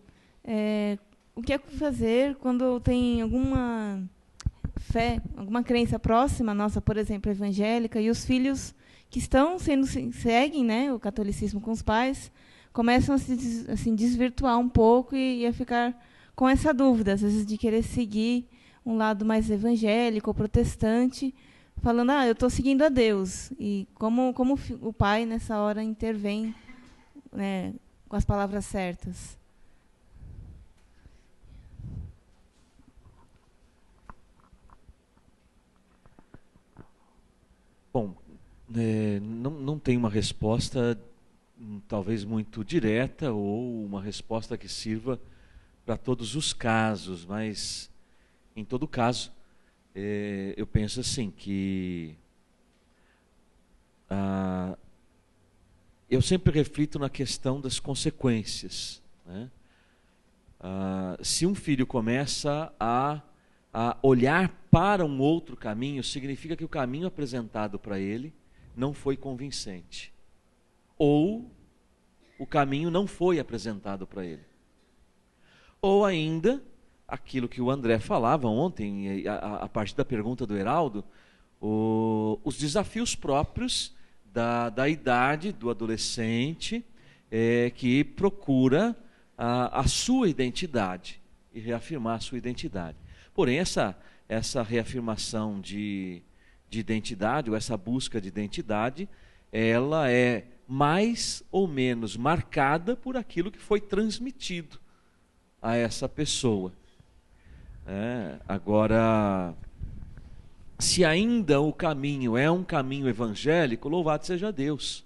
O que é fazer quando tem alguma fé, alguma crença próxima nossa, por exemplo, evangélica, e os filhos que seguem, né, o catolicismo com os pais, começam a se assim, desvirtuar um pouco e a ficar com essa dúvida, às vezes, de querer seguir um lado mais evangélico ou protestante, falando, eu estou seguindo a Deus. E como o pai, nessa hora, intervém, né, com as palavras certas. Bom, não tem uma resposta talvez muito direta ou uma resposta que sirva para todos os casos, mas em todo caso eu penso assim que eu sempre reflito na questão das consequências, né? Se um filho começa a olhar para um outro caminho, significa que o caminho apresentado para ele não foi convincente. Ou o caminho não foi apresentado para ele. Ou ainda, aquilo que o André falava ontem, a partir da pergunta do Heraldo, os desafios próprios da idade do adolescente, que procura a sua identidade e reafirmar a sua identidade. Porém, essa reafirmação de identidade, ou essa busca de identidade, ela é mais ou menos marcada por aquilo que foi transmitido a essa pessoa. Agora, se ainda o caminho é um caminho evangélico, louvado seja Deus.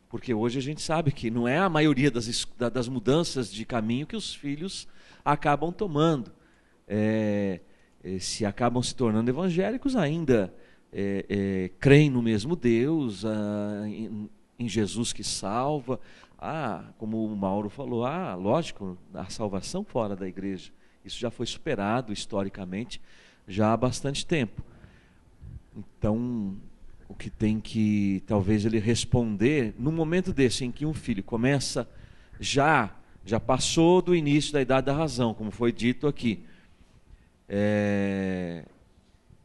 Porque hoje a gente sabe que não é a maioria das mudanças de caminho que os filhos acabam tomando. Se acabam se tornando evangélicos, ainda creem no mesmo Deus, em Jesus que salva. Como o Mauro falou, lógico, a salvação fora da igreja. Isso já foi superado historicamente já há bastante tempo. Então, o que tem que, talvez, ele responder, no momento desse em que um filho começa, já passou do início da idade da razão, como foi dito aqui,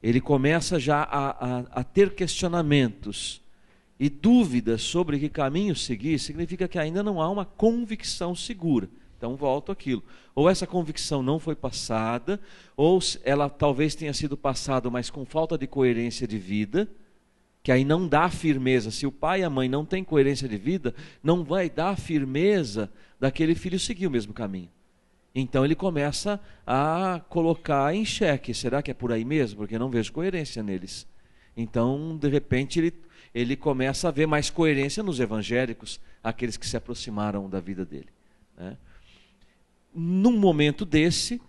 ele começa já a ter questionamentos e dúvidas sobre que caminho seguir, significa que ainda não há uma convicção segura. Então, volto àquilo. Ou essa convicção não foi passada, ou ela talvez tenha sido passada, mas com falta de coerência de vida, que aí não dá firmeza. Se o pai e a mãe não têm coerência de vida, não vai dar firmeza daquele filho seguir o mesmo caminho. Então ele começa a colocar em xeque, será que é por aí mesmo? Porque eu não vejo coerência neles. Então, de repente, ele começa a ver mais coerência nos evangélicos, aqueles que se aproximaram da vida dele. Num momento desse,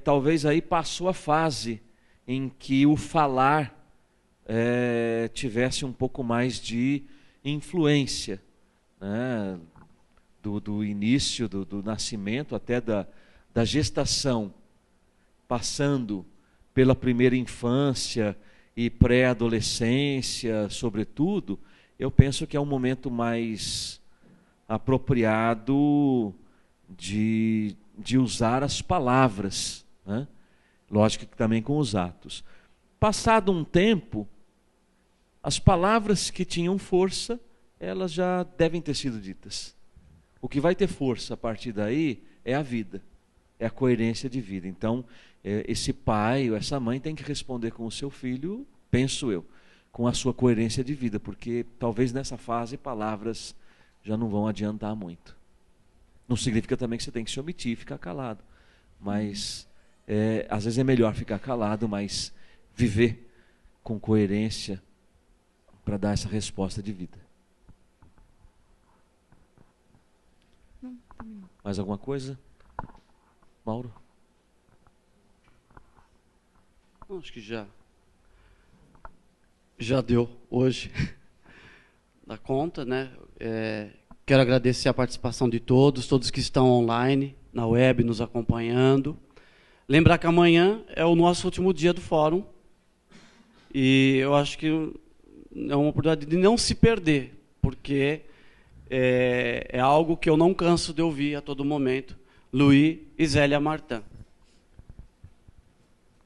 talvez aí passou a fase em que o falar tivesse um pouco mais de influência, né? Do início, do nascimento até da gestação, passando pela primeira infância e pré-adolescência, sobretudo, eu penso que é um momento mais apropriado de usar as palavras, né? Lógico que também com os atos. Passado um tempo, as palavras que tinham força, elas já devem ter sido ditas. O que vai ter força a partir daí é a vida, é a coerência de vida. Então, esse pai ou essa mãe tem que responder com o seu filho, penso eu, com a sua coerência de vida, porque talvez nessa fase palavras já não vão adiantar muito. Não significa também que você tem que se omitir e ficar calado, mas às vezes é melhor ficar calado, mas viver com coerência para dar essa resposta de vida. Mais alguma coisa? Mauro? Não, acho que já deu hoje da conta, né? Quero agradecer a participação de todos que estão online, na web, nos acompanhando. Lembrar que amanhã é o nosso último dia do fórum. E eu acho que é uma oportunidade de não se perder, porque é algo que eu não canso de ouvir a todo momento. Luiz e Zélia Martã.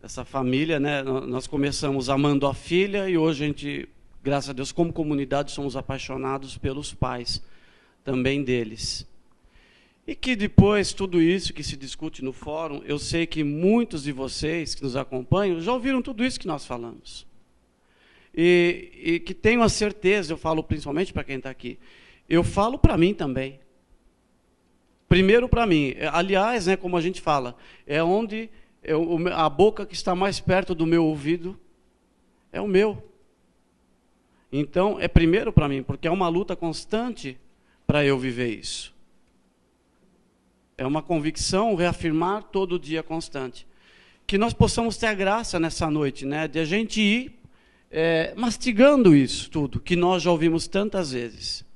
Essa família, né, nós começamos amando a filha e hoje a gente, graças a Deus, como comunidade, somos apaixonados pelos pais também deles. E que depois, tudo isso que se discute no fórum, eu sei que muitos de vocês que nos acompanham já ouviram tudo isso que nós falamos. E que tenho a certeza, eu falo principalmente para quem está aqui, eu falo para mim também. Primeiro para mim. Aliás, né, como a gente fala, é onde a boca que está mais perto do meu ouvido é o meu. Então, é primeiro para mim, porque é uma luta constante para eu viver isso. É uma convicção, reafirmar todo dia constante. Que nós possamos ter a graça nessa noite, né, de a gente ir mastigando isso tudo, que nós já ouvimos tantas vezes.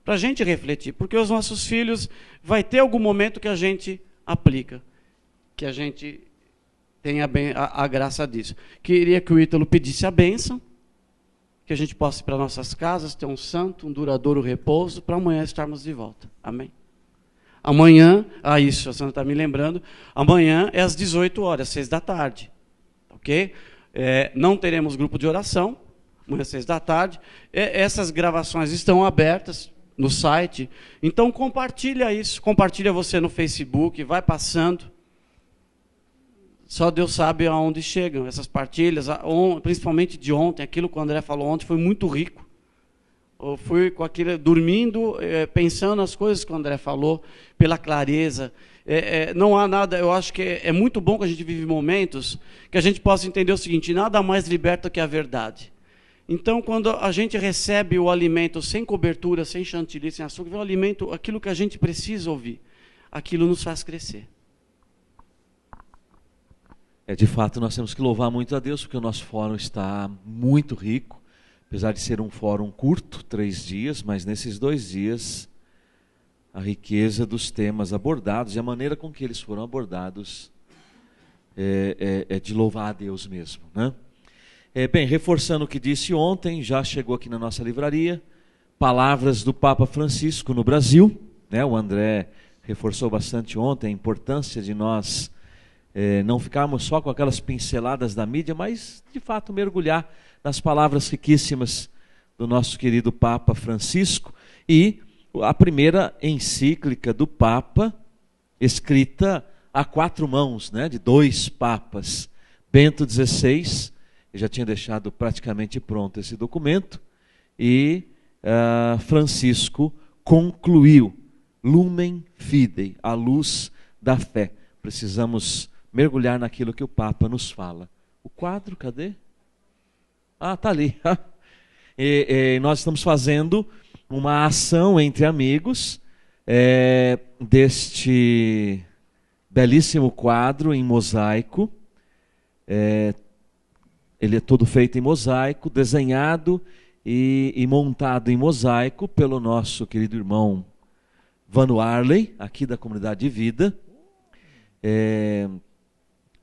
Para a gente refletir, porque os nossos filhos, vai ter algum momento que a gente aplica, que a gente tenha a graça disso. Queria que o Ítalo pedisse a bênção, que a gente possa ir para nossas casas, ter um santo, um duradouro repouso, para amanhã estarmos de volta. Amém? Amanhã, isso, a Sandra está me lembrando, amanhã é às 18 horas, 6 da tarde. Ok? ok? Não teremos grupo de oração, amanhã às 6 da tarde. Essas gravações estão abertas no site, então compartilha isso, compartilha você no Facebook, vai passando. Só Deus sabe aonde chegam essas partilhas, principalmente de ontem, aquilo que o André falou ontem foi muito rico. Eu fui com aquilo, dormindo, pensando nas coisas que o André falou, pela clareza. Não há nada, eu acho que é muito bom que a gente vive momentos que a gente possa entender o seguinte: nada mais liberta que a verdade. Então, quando a gente recebe o alimento sem cobertura, sem chantilly, sem açúcar, o alimento, aquilo que a gente precisa ouvir, aquilo nos faz crescer. De fato, nós temos que louvar muito a Deus, porque o nosso fórum está muito rico, apesar de ser um fórum curto, 3 dias, mas nesses 2 dias, a riqueza dos temas abordados e a maneira com que eles foram abordados é de louvar a Deus mesmo, né? Bem, reforçando o que disse ontem, já chegou aqui na nossa livraria, Palavras do Papa Francisco no Brasil, né? O André reforçou bastante ontem a importância de nós não ficarmos só com aquelas pinceladas da mídia, mas de fato mergulhar nas palavras riquíssimas do nosso querido Papa Francisco, e a primeira encíclica do Papa, escrita a 4 mãos, né, de 2 papas, Bento XVI, eu já tinha deixado praticamente pronto esse documento, e Francisco concluiu, Lumen Fidei, a luz da fé. Precisamos mergulhar naquilo que o Papa nos fala. O quadro, cadê? Está ali. Nós estamos fazendo uma ação entre amigos deste belíssimo quadro em mosaico. Ele é todo feito em mosaico, desenhado e montado em mosaico pelo nosso querido irmão Vano Arley, aqui da Comunidade de Vida.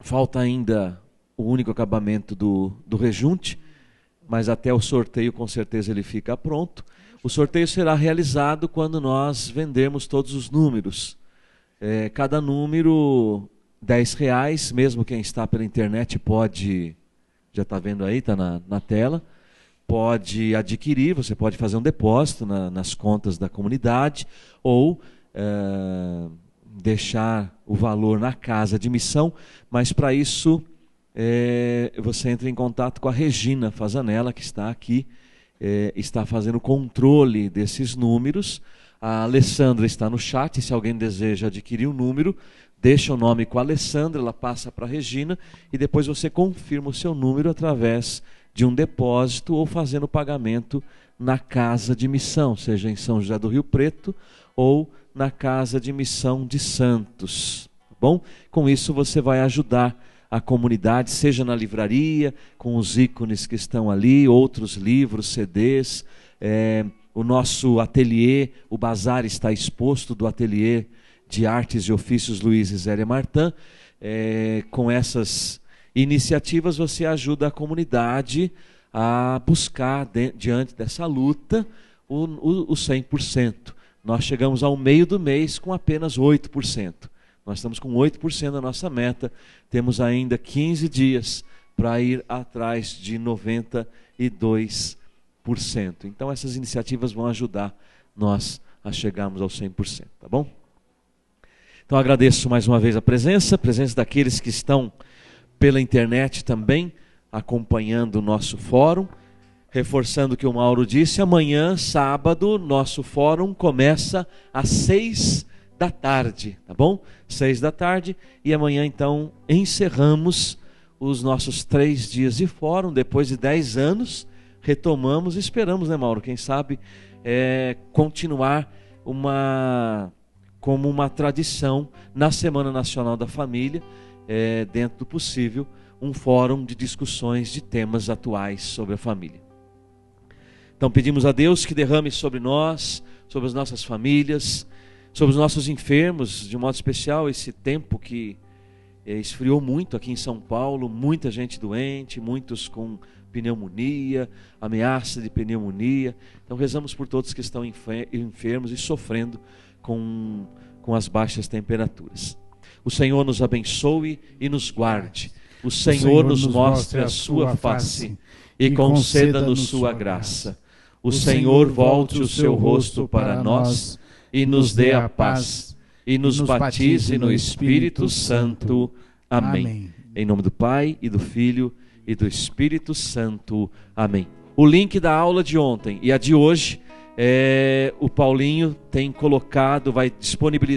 Falta ainda o único acabamento do rejunte, mas até o sorteio com certeza ele fica pronto. O sorteio será realizado quando nós vendermos todos os números. Cada número R$10, mesmo quem está pela internet pode, já está vendo aí, está na tela, pode adquirir, você pode fazer um depósito nas contas da comunidade, ou deixar o valor na casa de missão, mas para isso você entra em contato com a Regina Fazanella, que está aqui, está fazendo o controle desses números. A Alessandra está no chat, se alguém deseja adquirir um número, deixa o nome com a Alessandra, ela passa para a Regina, e depois você confirma o seu número através de um depósito ou fazendo o pagamento na casa de missão, seja em São José do Rio Preto ou na casa de missão de Santos, tá bom? Com isso você vai ajudar a comunidade, seja na livraria, com os ícones que estão ali, outros livros, CDs, o nosso ateliê, o bazar está exposto do ateliê de artes e ofícios Luiz e Zélia Martã. Com essas iniciativas você ajuda a comunidade a buscar, diante dessa luta, o 100%. Nós chegamos ao meio do mês com apenas 8%. Nós estamos com 8% da nossa meta. Temos ainda 15 dias para ir atrás de 92%. Então essas iniciativas vão ajudar nós a chegarmos ao 100%, tá bom? Então agradeço mais uma vez a presença daqueles que estão pela internet também, acompanhando o nosso fórum. Reforçando o que o Mauro disse, amanhã, sábado, nosso fórum começa às 6 da tarde, tá bom? 6 da tarde, e amanhã então encerramos os nossos 3 dias de fórum, depois de 10 anos, retomamos e esperamos, né, Mauro? Quem sabe continuar como uma tradição na Semana Nacional da Família, dentro do possível, um fórum de discussões de temas atuais sobre a família. Então pedimos a Deus que derrame sobre nós, sobre as nossas famílias, sobre os nossos enfermos, de modo especial esse tempo que esfriou muito aqui em São Paulo, muita gente doente, muitos com pneumonia, ameaça de pneumonia. Então rezamos por todos que estão enfermos e sofrendo com as baixas temperaturas. O Senhor nos abençoe e nos guarde. o Senhor nos mostre a sua face e conceda-nos sua graça. O Senhor volte o seu rosto para nós e nos dê a paz, e nos batize no Espírito Santo. Amém. Em nome do Pai, e do Filho, e do Espírito Santo. Amém. O link da aula de ontem e a de hoje, o Paulinho tem colocado, vai disponibilizar